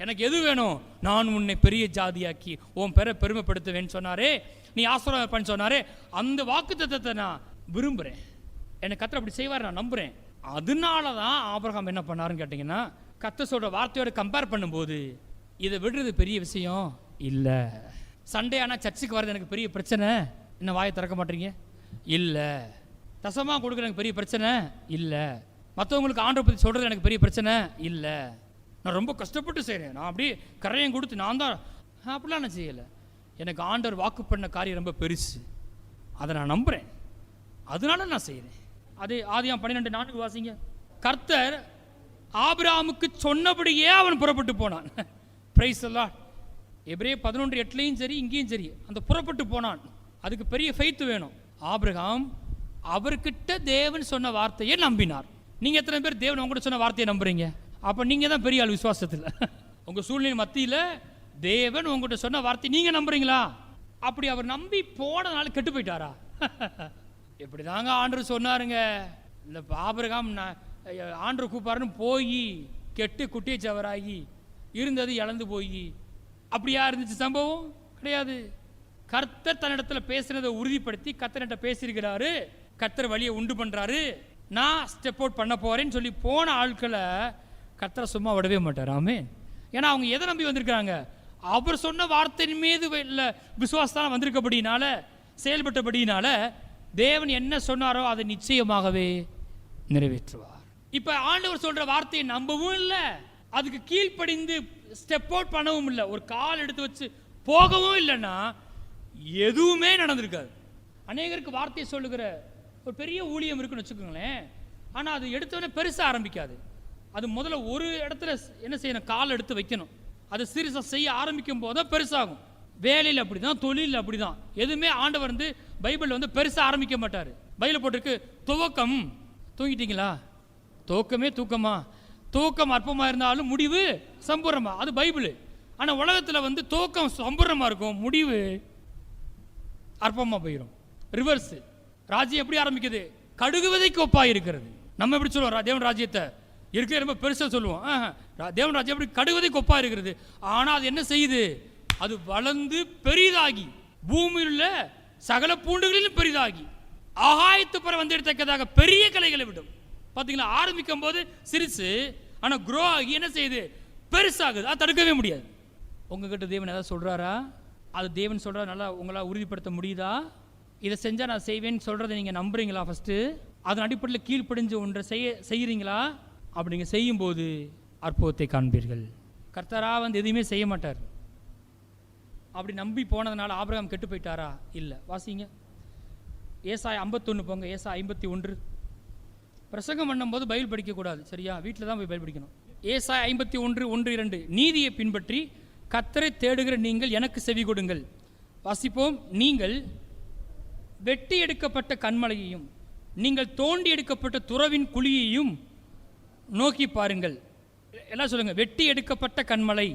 எனக்கு எது வேணும்? நான் உன்னை பெரிய ஜாதியாக்கி உன் பேரை பெருமைப்படுத்துவேன்னு சொன்னாரே, நீ ஆசீர்வாதம் சொன்னாரே, அந்த வாக்குத்தத்தத்தை நான் விரும்புகிறேன். எனக்கு கர்த்தர் அப்படி செய்வார், நான் நம்புகிறேன். அதனால தான் ஆபிரகாம் என்ன பண்ணாருன்னு கேட்டிங்கன்னா, கர்த்தர் சொல்கிற வார்த்தையோட கம்பேர் பண்ணும்போது இதை விடுறது பெரிய விஷயம் இல்லை. சண்டே ஆனால் சர்ச்சுக்கு வர்றது எனக்கு பெரிய பிரச்சனை, என்ன வாயை திறக்க மாட்டீங்க? இல்லை. தசமாக கொடுக்குற எனக்கு பெரிய பிரச்சனை இல்லை. மற்றவங்களுக்கு ஆண்டவரை பற்றி சொல்கிறது எனக்கு பெரிய பிரச்சனை இல்லை. நான் ரொம்ப கஷ்டப்பட்டு செய்கிறேன், நான் அப்படியே கரையம் கொடுத்து நான் தான், அப்படிலாம் நான் செய்யலை. எனக்கு ஆண்டவர் வாக்கு பண்ண காரியம் ரொம்ப பெருசு, அதை நான் நம்புகிறேன், அதனால நான் செய்கிறேன். அது ஆதியாம் 12:4 வாசிங்க. கர்த்தர் ஆபிரகாமுக்கு சொன்னபடியே அவன் புறப்பட்டு போனான். பிரைஸ் எல்லாம் எபிரேயர் 11:8 சரி, இங்கேயும் சரி, அந்த புறப்பட்டு போனான். அதுக்கு பெரிய ஃபெய்த் வேணும். ஆபிரகாம் அவர்கிட்ட தேவன் சொன்ன வார்த்தையை நம்பினார். நீங்கள் எத்தனை பேர் தேவன் உங்கள்கிட்ட சொன்ன வார்த்தையை நம்புறீங்க? அப்போ நீங்கள் தான் பெரிய ஆள் விசுவாசத்தில். உங்கள் சூழ்நிலை மத்தியில் தேவன் உங்கள்கிட்ட சொன்ன வார்த்தை நீங்கள் நம்புறீங்களா? அப்படி அவர் நம்பி போனதுனால கெட்டு போயிட்டாரா? இப்படி தாங்க ஆண்டவர் சொன்னாருங்க. இந்த ஆபிரகாம் ஆண்டவர் கூப்பாருன்னு போய் கெட்டு குட்டியச்சவராகி இருந்தது இழந்து போய் அப்படியா இருந்துச்சு? சம்பவம் கிடையாது. கர்த்தர் தன்னிடத்தில் பேசுனதை உறுதிப்படுத்தி கர்த்தர்கிட்ட பேசியிருக்கிறாரு, கர்த்தர் வழியை உண்டு பண்ணுறாரு, நான் ஸ்டெப் அவுட் பண்ண போகிறேன்னு சொல்லி போன ஆட்களை கர்த்தரை சும்மா விடவே மாட்டார். ஆமென். ஏன்னா அவங்க எதை நம்பி வந்திருக்கிறாங்க? அவர் சொன்ன வார்த்தையின் மீது இல்லை விசுவாசத்தால் வந்திருக்கபடினால, செயல்பட்டபடினால தேவன் என்ன சொன்னாரோ அதை நிச்சயமாகவே நிறைவேற்றுவார். இப்போ ஆண்டவர் சொல்கிற வார்த்தையை நம்பவும் இல்லை, அதுக்கு கீழ்ப்படிந்து ஸ்டெப் அவுட் பண்ணவும் இல்லை, ஒரு கால் எடுத்து வச்சு போகவும் இல்லைன்னா எதுவுமே நடந்திருக்காது. அநேகருக்கு வார்த்தையை சொல்லுகிற ஒரு பெரிய ஊழியம் இருக்குன்னு வச்சுக்கோங்களேன். ஆனால் அது எடுத்தவொடனே பெருசாக ஆரம்பிக்காது. அது முதல்ல ஒரு இடத்துல என்ன செய்யணும்? கால் எடுத்து வைக்கணும். அதை சீரியஸாக செய்ய ஆரம்பிக்கும் போது தான் பெருசாகும். வேலையில் அப்படி தான், தொழிலில் அப்படி தான். எதுவுமே ஆண்டவர் வந்து பைபிளில் வந்து பெருசாக ஆரம்பிக்க மாட்டார். பைபிள் போட்டிருக்கு துவக்கம். தூங்கிட்டீங்களா? துவக்கமே தூக்கமா? தூக்கம் அற்பமாக இருந்தாலும் முடிவு சம்பூர்ணமா, அது பைபிள். ஆனால் உலகத்தில் வந்து துவக்கம் சம்பூர்ணமாக இருக்கும், முடிவு அற்பமாக போயிடும். ரிவர்ஸ். ராஜ்யம் எப்படி ஆரம்பிக்குது? கடுகுவதைக்கு ஒப்பாக இருக்கிறது. நம்ம எப்படி சொல்லுவோம்? தேவன் ராஜ்யத்தை இருக்கிற ரொம்ப பெருசாக சொல்லுவோம். தேவன் ராஜ்யம் எப்படி கடுகுவதைக்கு ஒப்பாக இருக்கிறது. ஆனால் அது என்ன செய்யுது? அது வளர்ந்து பெரிதாகி பூமியில் உள்ள சகல பூண்டுகளிலும் பெரிதாகி ஆகாயத்து பற வந்திடத்தக்கதாக பெரிய கலைகளை விடும். பார்த்தீங்களா? ஆரம்பிக்கும் போது சிரிச்சு, ஆனால் க்ரோ ஆகி என்ன செய்யுது? பெருசாகுது. அது தடுக்கவே முடியாது. உங்ககிட்ட தேவன் ஏதாவது சொல்கிறாரா? அது தேவன் சொல்கிறா நல்லா உங்களால் உறுதிப்படுத்த முடியுதா? இதை செஞ்சால் நான் செய்வேன்னு சொல்கிறத நீங்கள் நம்புறீங்களா? ஃபஸ்ட்டு அதன் அடிப்படையில் கீழ்ப்படிஞ்சு ஒன்றை செய்கிறீங்களா? அப்படி நீங்கள் செய்யும்போது அற்புதத்தை காண்பீர்கள். கர்த்தராக வந்து எதுவுமே செய்ய மாட்டார். அப்படி நம்பி போனதுனால ஆபிரகாம் கெட்டு போயிட்டாரா? இல்லை. வாசிங்க ஏசாயா 51 போங்க. ஏசாயா 51. பிரசங்கம் பண்ணும்போது பைபிள் படிக்கக்கூடாது, சரியா? வீட்டில் தான் போய் பைபிள் படிக்கணும். ஏசாயா 51:1-2, நீதியை பின்பற்றி கர்த்தரை தேடுகிற நீங்கள் எனக்கு செவி கொடுங்கள். வாசிப்போம். நீங்கள் வெட்டி எடுக்கப்பட்ட கன்மலையையும் நீங்கள் தோண்டி எடுக்கப்பட்ட துறவின் குழியையும் நோக்கி பாருங்கள். எல்லாம் சொல்லுங்க, வெட்டி எடுக்கப்பட்ட கன்மலை.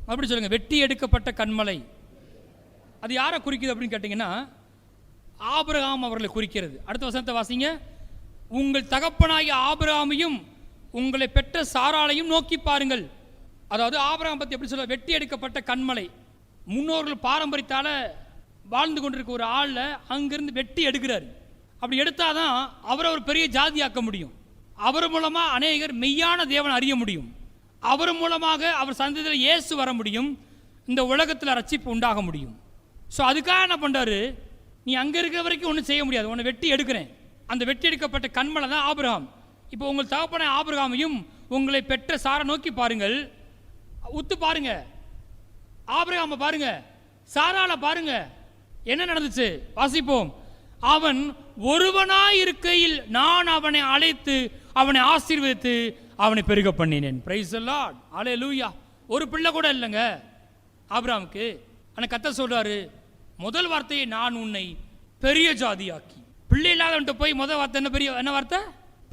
அப்படி சொல்லுங்க, வெட்டி எடுக்கப்பட்ட கன்மலை. அது யாரை குறிக்குது அப்படின்னு கேட்டிங்கன்னா, ஆபிரகாம் அவர்களை குறிக்கிறது. அடுத்த வசனத்தை வாசிங்க. உங்கள் தகப்பனாகிய ஆபிரகாமையும் உங்களை பெற்ற சாராளையும் நோக்கி பாருங்கள். அதாவது ஆபிரகாம் பற்றி எப்படி சொல்ல, வெட்டி எடுக்கப்பட்ட கன்மலை. முன்னோர்கள் பாரம்பரியத்தால் வாழ்ந்து கொண்டிருக்க ஒரு ஆளில் அங்கிருந்து வெட்டி எடுக்கிறார். அப்படி எடுத்தாதான் அவரை ஒரு பெரிய ஜாதியாக்க முடியும். அவர் மூலமாக அநேகர் மெய்யான தேவனை அறிய முடியும். அவர் மூலமாக அவர் சந்ததியில் இயேசு வர முடியும். இந்த உலகத்தில் ரட்சிப்பு உண்டாக முடியும். ஸோ அதுக்காக என்ன பண்ணுறாரு, நீ அங்கே இருக்கிற வரைக்கும் ஒன்றும் செய்ய முடியாது, உன்னை வெட்டி எடுக்கிறேன். அந்த வெட்டி எடுக்கப்பட்ட கன்மலை தான் ஆபிரகாம். இப்போ உங்கள் தகப்பன ஆபிரகாமையும் உங்களை பெற்ற சாரை நோக்கி பாருங்கள். உத்து பாருங்க, ஆபிரகாமை பாருங்க, சாரால பாருங்க. என்ன நடந்துச்சு வாசிப்போம். அவன் ஒருவனாய் இருக்கையில் நான் அவனை அழைத்து அவனை ஆசீர்வதித்து அவனை பெருக பண்ணினேன். பிரைஸ் தி லார்ட், ஹல்லேலூயா. ஒரு பிள்ளை கூட இல்லைங்க ஆபிரகாமுக்கு. ஆனால் கர்த்தர் சொல்றாரு, முதல் வார்த்தையை நான் உன்னை பெரிய ஜாதியாக்கி. பிள்ளை இல்லாதவன்ட்டு போய் முதல் வார்த்தை என்ன வார்த்தை?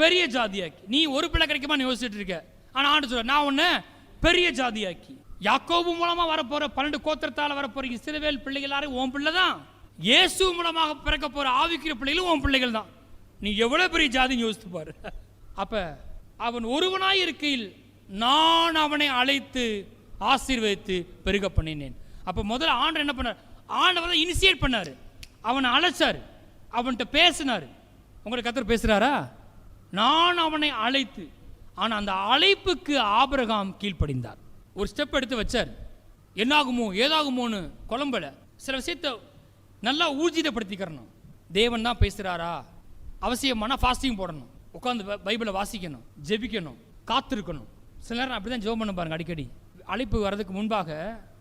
பெரிய ஜாதியாக்கி. நீ ஒரு பிள்ளை கிடைக்குமான்னு யோசிச்சுட்டு இருக்க. ஆனால் ஆண்டு சொல்ற, நான் உன்னை பெரிய ஜாதியாக்கி. யாக்கோபு மூலமா வரப்போற 12 கோத்திரத்தால் வரப்போற இஸ்ரவேல் பிள்ளைகள் எல்லாரும் உன் பிள்ளை தான். இயேசு மூலமாக பிறக்க போற ஆவிக்குரிய பிள்ளைகளும் உன் பிள்ளைகள் தான். நீ எவ்வளவு பெரிய ஜாதின்னு யோசித்து பாரு. அப்ப அவன் ஒருவனாய் இருக்கையில் நான் அவனை அழைத்து ஆசீர்வதித்து பெருக பண்ணினேன். அப்ப முதல்ல ஆண்டவர் என்ன பண்ணார்? ஆண்டவர் இனிஷியேட் பண்ணாரு, அவனை அழைச்சாரு, அவன்கிட்ட பேசினாரு. உங்களுக்கு கர்த்தர் பேசுறாரா? நான் அவனை அழைத்து. ஆனா அந்த அழைப்புக்கு ஆபிரகாம் கீழ்ப்படிந்தார். ஒரு ஸ்டெப் எடுத்து வச்சார். என்னாகுமோ ஏதாகுமோன்னு குழம்பல. சில விஷயத்தை நல்லா ஊர்ஜிதப்படுத்திக்கிறணும். தேவன் தான் பேசுகிறாரா? அவசியமான ஃபாஸ்டிங் போடணும், உட்காந்து பைபிளை வாசிக்கணும், ஜெபிக்கணும், காத்திருக்கணும். சில நேரம் அப்படி தான் ஜெபம் பண்ண பாருங்க. அடிக்கடி அழைப்பு வர்றதுக்கு முன்பாக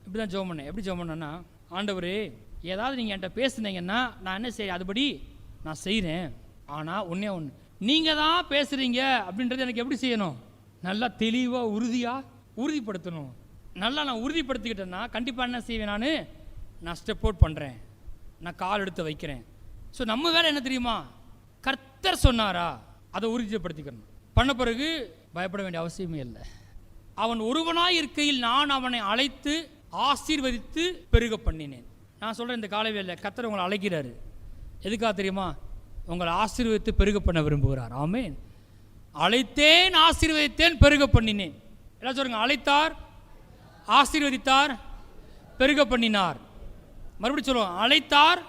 இப்படி தான் ஜெபம் பண்ணேன். எப்படி ஜெபம் பண்ணேன்னா, ஆண்டவரே ஏதாவது நீங்கள் என்கிட்ட பேசுனீங்கன்னா நான் என்ன செய்ய, அதுபடி நான் செய்கிறேன். ஆனால் ஒன்றே ஒன்று, நீங்கள் தான் பேசுகிறீங்க அப்படின்றது எனக்கு எப்படி செய்யணும்? நல்லா தெளிவாக உறுதிப்படுத்தணும். நல்லா நான் உறுதிப்படுத்திக்கிட்டேன்னா கண்டிப்பாக என்ன செய்வேன், நான் ஸ்டெப் அவுட் பண்ணுறேன், நான் கால் எடுத்து வைக்கிறேன். ஸோ நம்ம வேலை என்ன தெரியுமா? கர்த்தர் சொன்னாரா அதை உறுதிப்படுத்திக்கணும். பண்ண பிறகு பயப்பட வேண்டிய அவசியமே இல்லை. அவன் ஒருவனாய் இருக்கையில் நான் அவனை அழைத்து ஆசீர்வதித்து பெருக பண்ணினேன். நான் சொல்கிறேன், இந்த காலை வேலை கர்த்தர் உங்களை அழைக்கிறாரு. எதுக்காக தெரியுமா? உங்களை ஆசீர்வதித்து பெருக பண்ண விரும்புகிறார். ஆமென். அழைத்தேன், ஆசீர்வதித்தேன், பெருக பண்ணினேன். எல்லாம் சொல்லுங்க, அழைத்தார், ஆசீர்வதித்தார், பெருக பண்ணினார். மறுபடியும் சொல்லுவோம், அழைத்தார்,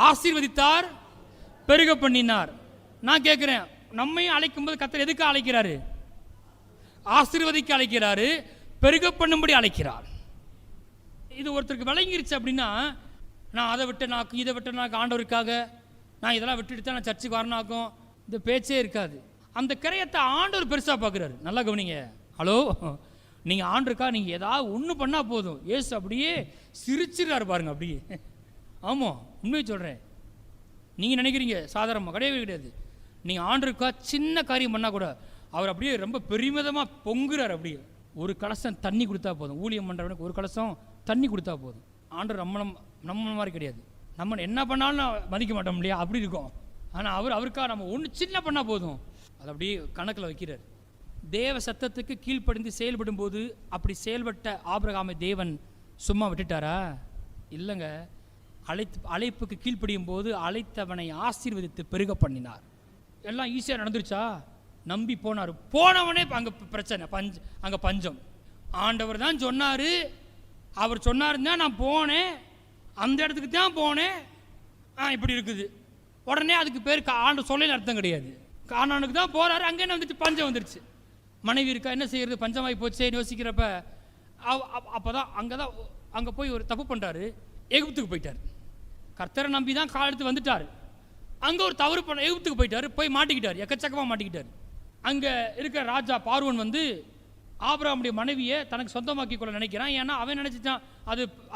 ஆசீர்வதித்தார், பெருக பண்ணினார். நான் கேட்குறேன், நம்மையும் அழைக்கும் போது கர்த்தர் எதுக்கு அழைக்கிறாரு? ஆசீர்வதிக்க அழைக்கிறாரு, பெருக பண்ணும்படி அழைக்கிறார். இது ஒருத்தருக்கு விளங்கிருச்சு அப்படின்னா, நான் அதை விட்ட நாக்கு இதை விட்ட நாக்கு ஆண்டவருக்காக நான் இதெல்லாம் விட்டுட்டு தான் நான் சர்ச்சுக்கு வரனாக்கும் இந்த பேச்சே இருக்காது. அந்த கிரயத்தை ஆண்டவர் பெருசாக பார்க்குறாரு. நல்லா கவனிங்க. ஹலோ, நீங்கள் ஆண்டருக்கா நீங்கள் ஏதாவது ஒன்று பண்ணால் போதும், ஏசு அப்படியே சிரிச்சிடறாரு பாருங்க. அப்படியே ஆமாம், உண்மையை சொல்கிறேன். நீங்கள் நினைக்கிறீங்க சாதாரணமாக, கிடையவே கிடையாது. நீங்கள் ஆண்டருக்கா சின்ன காரியம் பண்ணால் கூட அவர் அப்படியே ரொம்ப பெருமிதமாக பொங்குறார். அப்படியே ஒரு கலசம் தண்ணி கொடுத்தா போதும். ஊழியம் பண்ணுறவனுக்கு ஒரு கலசம் தண்ணி கொடுத்தா போதும். ஆண்டவர் நம்ம மாதிரி கிடையாது. நம்ம என்ன பண்ணாலும் மதிக்க மாட்டோம் இல்லையா? அப்படி இருக்கும். ஆனால் அவருக்காக நம்ம ஒன்று சின்ன பண்ணால் போதும், அதை அப்படியே கணக்கில் வைக்கிறார். தேவ சத்தத்துக்கு கீழ்ப்படிந்து செயல்படும் போது அப்படி செயல்பட்ட ஆபிரகாமை தேவன் சும்மா விட்டுட்டாரா? இல்லைங்க. அழைப்புக்கு கீழ்ப்படியும் போது அழைத்தவனை ஆசீர்வதித்து பெருக பண்ணினார். எல்லாம் ஈஸியாக நடந்துருச்சா? நம்பி போனார். போனவனே அங்கே பிரச்சனை, அங்கே பஞ்சம். ஆண்டவர் தான் சொன்னார், அவர் சொன்னாருன்னா நான் போனேன், அந்த இடத்துக்கு தான் போனேன், இப்படி இருக்குது. உடனே அதுக்கு பேர் ஆண்டு சொல்ல அர்த்தம் கிடையாது. கானானுக்கு தான் போகிறாரு, அங்கே என்ன வந்துட்டு பஞ்சம் வந்துருச்சு. மனைவி இருக்கா, என்ன செய்யறது, பஞ்சமாகி போச்சேன்னு யோசிக்கிறப்ப அப்போ தான் அங்கே போய் ஒரு தப்பு பண்ணுறாரு. எகிப்துக்கு போயிட்டார். கர்த்தரை நம்பி தான் கால் எடுத்து வந்துட்டார். அங்கே ஒரு தவறு பண்ண எகிப்துக்கு போயிட்டார். போய் மாட்டிக்கிட்டார், எக்கச்சக்கமாக மாட்டிக்கிட்டார். அங்கே இருக்கிற ராஜா பார்வோன் வந்து ஆபிரகாமுடைய மனைவியை தனக்கு சொந்தமாக்கி கொள்ள நினைக்கிறான். ஏன்னா அவன் நினச்சிட்டான்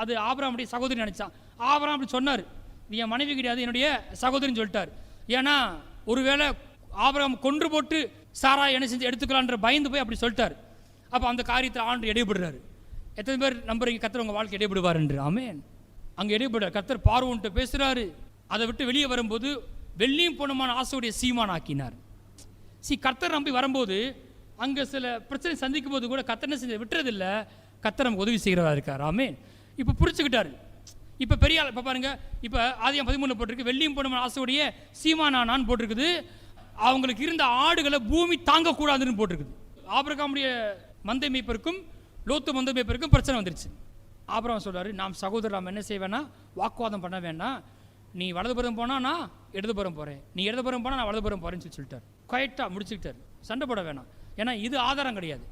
அது ஆபிரகாமுடைய சகோதரி நினச்சான். ஆபிரகாம் அப்படி சொன்னார், நீ என் மனைவி கிடையாது, என்னுடைய சகோதரின்னு சொல்லிட்டார். ஏன்னா ஒருவேளை ஆபிரகாம் கொன்று போட்டு சாரா என்ன செஞ்சு எடுத்துக்கலான்ற பயந்து போய் அப்படி சொல்லிட்டார். அப்போ அந்த காரியத்தில் ஆண்டு இடைபடுறாரு. எத்தனை பேர் நம்புறீங்க கர்த்தர் உங்கள் வாழ்க்கை இடைபடுவார் என்று? ஆமென். அங்கே இடைபடுறார். கர்த்தர் பார்வோன்ட்டு பேசுகிறாரு. அதை விட்டு வெளியே வரும்போது வெள்ளியும் பொண்ணுமான ஆசையுடைய சீமான் ஆக்கினார். கர்த்தர் நம்பி வரும்போது அங்கே சில பிரச்சனை சந்திக்கும் போது கூட கர்த்தர் என்ன செஞ்சு விட்டுறதில்லை. கர்த்தர் நமக்கு உதவி செய்கிறதா இருக்கார். ஆமென். இப்போ புரிச்சுக்கிட்டாரு. இப்போ பெரிய ஆள். இப்போ பாருங்க, இப்போ ஆதியாகமம் 13 போட்டிருக்கு, வெள்ளியும் பொண்ணுமான ஆசையுடைய சீமானானான்னு போட்டிருக்குது. அவங்களுக்கு இருந்த ஆடுகளை பூமி தாங்கக்கூடாதுன்னு போட்டிருக்குது. ஆபிரகாமுடைய மந்தை மேய்ப்பருக்கும் லோத்து மந்தை மேய்ப்பருக்கும் பிரச்சனை வந்துருச்சு. ஆபிரகாம் சொல்றாரு, நாம் சகோதரர் நாம் என்ன செய்ய வேணாம், வாக்குவாதம் பண்ண வேண்டாம். நீ வலதுபுறம் போனா நான் இடதுபுறம் போறேன், நீ இடதுபுறம் போனா நான் வலதுபுறம் போறேன்னு சொல்லிட்டார். குவைட்டா முடிச்சுக்கிட்டார். சண்டை போட வேணாம். ஏன்னா இது ஆதாரம் கிடையாது.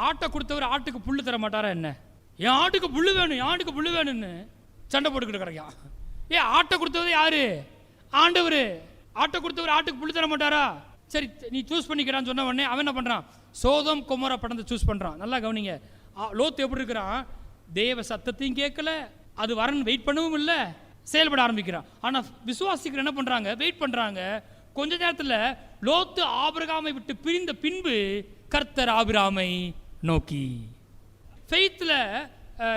ஆட்டை கொடுத்தவர் ஆட்டுக்கு புல்லு தர மாட்டாரா என்ன? என் ஆட்டுக்கு புல்லு வேணும், என் ஆட்டுக்கு புல்லு வேணும்னு சண்டை போட்டுக்கிட்டு கிடைக்கும். ஆட்டை கொடுத்தவர் யாரு? ஆண்டவர். ஆட்டை கொடுத்தவர் ஆட்டுக்கு புல்லு தர மாட்டாரா? சரி நீ சூஸ் பண்ணிக்கிறான்னு சொன்ன உடனே அவன் என்ன பண்றான்? சோதோம் கொமோரா படத்தை சூஸ் பண்றான். நல்லா கவனிங்க. லோத்து எப்படி இருக்கிறான்? தேவ சத்தத்தையும் கேட்கல, அது வரன்னு வெயிட் பண்ணவும் இல்லை, செயல்பட ஆரம்பிக்கிறான். ஆனா விசுவாசிக்கிற என்ன பண்றாங்க? வெயிட் பண்றாங்க. கொஞ்ச நேரத்தில் லோத்து ஆபிரகாமை விட்டு பிரிந்த பின்பு கர்த்தர் ஆபிரகாமை நோக்கி ஃபெய்த்ல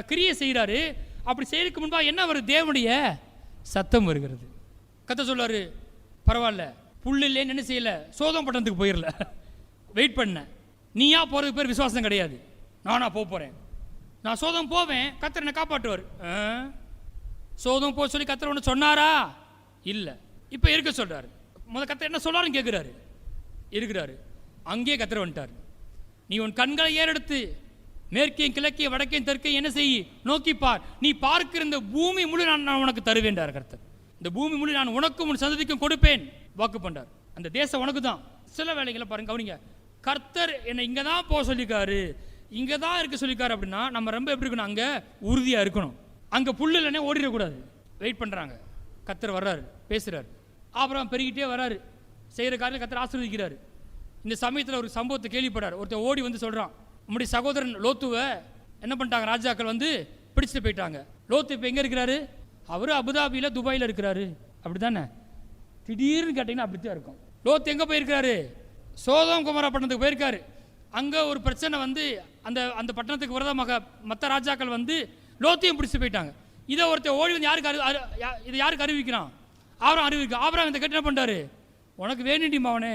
கிரியை செய்கிறாரு. அப்படி செய்யறதுக்கு முன்பாக என்ன வருது? தேவனுடைய சத்தம் வருகிறது. கர்த்தர் சொல்றாரு, பரவாயில்ல புல் இல்லைன்னு என்ன செய்யல, சோதம் பட்டணத்துக்கு போயிடல, வெயிட் பண்ண. நீயா போறதுக்கு பேர் விசுவாசம் கிடையாது. நானா போறேன், நான் சோதம் போவேன், கர்த்தர் என்ன காப்பாற்றுவார். சோதம் போக சொல்லி கர்த்தர் ஒன்று சொன்னாரா? இல்லை. இப்போ இருக்க சொல்றாரு. கர்த்தர் என்ன சொல்றாருன்னு கேட்கிறாரு. இருக்கிறாரு. அங்கேயே கர்த்தர் வந்துட்டார். நீ உன் கண்களை ஏறெடுத்து மேற்கையும் கிழக்கையும் வடக்கையும் தெற்கையும் என்ன செய்ய நோக்கி பார். நீ பார்க்கிற இந்த பூமி முழு நான் உனக்கு தருவேன்றார் கர்த்தர். இந்த பூமி முழு நான் உனக்கும் உன் சந்ததிக்கும் கொடுப்பேன் வாக்கு பண்ணார். அந்த தேசம் உனக்கு தான். சில வேலைகளை பாருங்க, கவனிங்க. கர்த்தர் என்னை இங்கே தான் போக சொல்லிக்காரு, இங்கே தான் இருக்க சொல்லிக்காரு அப்படின்னா நம்ம ரொம்ப எப்படி இருக்கணும்? அங்கே உறுதியாக இருக்கணும். அங்கே புல்லு இல்லைன்னே ஓடிடக்கூடாது. வெயிட் பண்ணுறாங்க. கர்த்தர் வர்றாரு, பேசுகிறார். அப்புறம் பெருகிட்டே வர்றாரு. செய்கிற காரியம் கர்த்தர் ஆசீர்வதிக்கிறாரு. இந்த சமயத்தில் ஒரு சம்பவத்தை கேள்விப்படார். ஒருத்தர் ஓடி வந்து சொல்கிறான், நம்முடைய சகோதரன் லோத்துவை என்ன பண்ணிட்டாங்க, ராஜாக்கள் வந்து பிடிச்சிட்டு போயிட்டாங்க. லோத்து இப்போ எங்கே இருக்கிறாரு? அவர் அபுதாபியில் துபாயில் இருக்கிறாரு. அப்படி தானே? திடீர்னு கேட்டிங்கன்னா அப்படித்தான் இருக்கும். லோத்து எங்கே போயிருக்கிறாரு? சோதோம் கொமோரா பட்டணத்துக்கு போயிருக்காரு. அங்கே ஒரு பிரச்சனை வந்து அந்த அந்த பட்டணத்துக்கு விரதமாக மற்ற ராஜாக்கள் வந்து லோத்தையும் பிடிச்சிட்டு போயிட்டாங்க. இதை ஒருத்தர் ஓடி வந்து இதை யாருக்கு அறிவிக்கிறான்? அவரும் அறிவிக்க. அவரும் இந்த கேட்டு என்ன பண்ணுறாரு? உனக்கு வேணுண்டி மாவனே,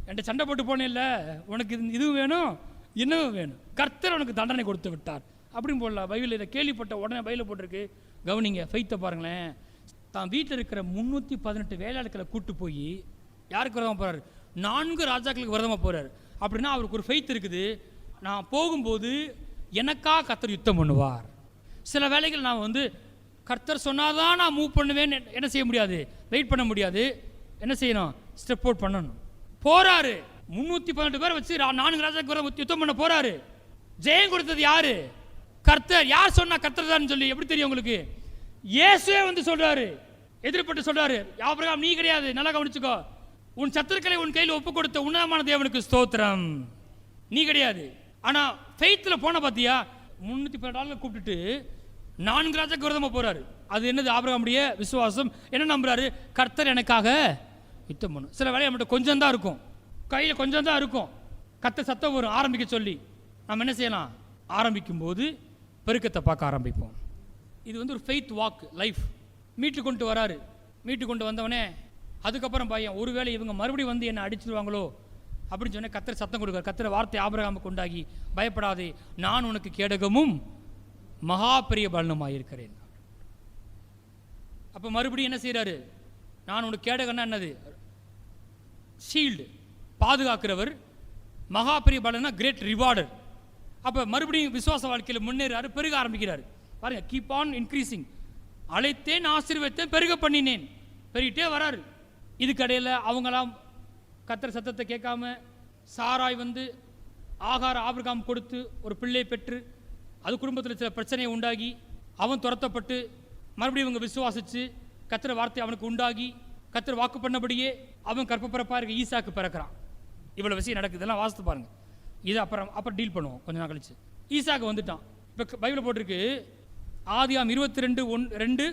என்கிட்ட சண்டை போட்டு போனேன் இல்லை, உனக்கு இதுவும் வேணும் இன்னும் வேணும். கர்த்தர் உனக்கு தண்டனை கொடுத்து விட்டார் அப்படின்னு போடலாம். பைபிள் இதை கேள்விப்பட்ட உடனே பைபிள் போட்டிருக்கு. கவனிங்க, ஃபெய்த்தை பாருங்களேன். தான் வீட்டில் இருக்கிற 318 வேலையாட்களை கூட்டு போய் யாருக்கு விரதமாக போகிறாரு? 4 ராஜாக்களுக்கு விரதமாக போகிறார். அப்படின்னா அவருக்கு ஒரு ஃபெய்த் இருக்குது. நான் போகும்போது எனக்காக கர்த்தர் யுத்தம் பண்ணுவார். சில வேலைகள் நான் வந்து கர்த்தர் சொன்னாதான் நான் மூவ் பண்ணுவேன்னு என்ன செய்ய முடியாது, வெயிட் பண்ண முடியாது. என்ன செய்யணும்? ஸ்டெப் அவுட் பண்ணணும். போறாரு. 318 பேரை வச்சு 4 ராஜாக்களுக்கு யுத்தம் பண்ண போறாரு. ஜெயம் கொடுத்தது யாரு? கர்த்தர். யார் சொன்னா கர்த்தர் தான் சொல்லி எப்படி தெரியும் உங்களுக்கு? இயேசுவே வந்து சொல்றாரு, எதிர்பட்டு சொல்றாரு, ஆபிரகாம் நீ கிடையாது, நல்லா கவனிச்சுக்கோ, உன் சத்துருக்களை உன் கையில் ஒப்பு கொடுத்த உன்னதமான தேவனுக்கு ஸ்தோத்திரம், நீ கிடையாது. ஆனா ஃபெய்த்ல போன பாத்தியா, 318 ஆளுங்க கூப்பிட்டுட்டு 4 ராஜாக்கு விரதமா போறாரு. அது என்னது? ஆபிரகாமுடைய விசுவாசம். என்ன நம்புறாரு? கர்த்தர் எனக்காக யுத்தம் பண்ணும். சில வேலையை நம்மகிட்ட கொஞ்சம் தான் இருக்கும், கையில் கொஞ்சம் தான் இருக்கும். கர்த்தர் சத்தம் வரும் ஆரம்பிக்க சொல்லி, நம்ம என்ன செய்யலாம்? ஆரம்பிக்கும் போது பெருக்கத்தை பார்க்க ஆரம்பிப்போம். இது வந்து ஒரு ஃபெய்த் வாக் லைஃப். மீட்டு கொண்டு வராரு. மீட்டு கொண்டு வந்தவனே அதுக்கப்புறம் பையன், ஒருவேளை இவங்க மறுபடியும் வந்து என்னை அடிச்சிடுவாங்களோ அப்படின்னு சொன்னேன். கர்த்தர் சத்தம் கொடுக்கார். கர்த்தர் வார்த்தை ஆபிரகாமுக்கு உண்டாகி, பயப்படாதே, நான் உனக்கு கேடகமும் மகா பெரிய பலனுமாய் இருக்கிறேன். அப்போ மறுபடியும் என்ன செய்யறாரு? நான் உனக்கு கேடகம்னா என்னது? ஷீல்டு, பாதுகாக்கிறவர். மகா பெரிய பலனா கிரேட் ரிவார்டர். அப்போ மறுபடியும் விசுவாச வாழ்க்கையில் முன்னேறாரு, பெருக ஆரம்பிக்கிறார். பாருங்க, கீப் ஆன் இன்க்ரீசிங். அழைத்தேன், ஆசீர்வதித்தேன், பெருக பண்ணினேன், பெருகிட்டே வராரு. இதுக்கடையில் அவங்களாம் கர்த்தர் சத்தத்தை கேட்காம, சாராய் வந்து ஆகார ஆபிரகாம் கொடுத்து ஒரு பிள்ளை பெற்று, அது குடும்பத்தில் சில பிரச்சனையை உண்டாகி அவன் துரத்தப்பட்டு, மறுபடியும் இவங்க விசுவாசித்து கர்த்தர் வார்த்தை அவனுக்கு உண்டாகி, கர்த்தர் வாக்கு பண்ணபடியே அவன் கற்பப்பிறப்பாக இருக்க ஈசாக்கு பிறக்கிறான். இவ்வளோ விஷயம் நடக்குது. இதெல்லாம் வாசித்து பாருங்க. இது அப்புறம் டீல் பண்ணுவோம் கொஞ்ச நாள் கழிச்சு. ஈசாக்கு வந்துட்டான். இப்போ பைபிள் போட்டிருக்கு, ஆதியாம் 22:2,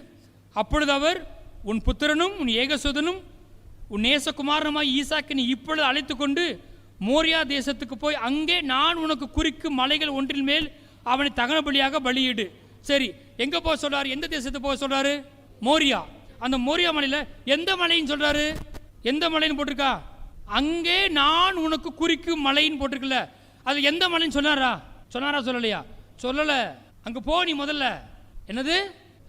அப்பொழுது அவர் உன் புத்திரனும் உன் ஏகசுதனும் உன் நேசகுமாரனாய் ஈசாக்கை நீ இப்பொழுது அழைத்து கொண்டு மோரியா தேசத்துக்கு போய் அங்கே நான் உனக்கு குறிக்கும் மலைகள் ஒன்றின் மேல் அவனை தகன பலியாக பலியிடு. சரி, எங்க போக சொல்றாரு? எந்த தேசத்துக்கு போக சொல்றாரு? மோரியா. அந்த மோரியா மலையில எந்த மலைன்னு சொல்றாரு? எந்த மலைன்னு போட்டிருக்கா? அங்கே நான் உனக்கு குறிக்கும் மலைன்னு போட்டிருக்கல. அது எந்த மலைன்னு சொன்னாரா? சொல்லலையா? சொல்லல. அங்க போ நீ முதல்ல. என்னது?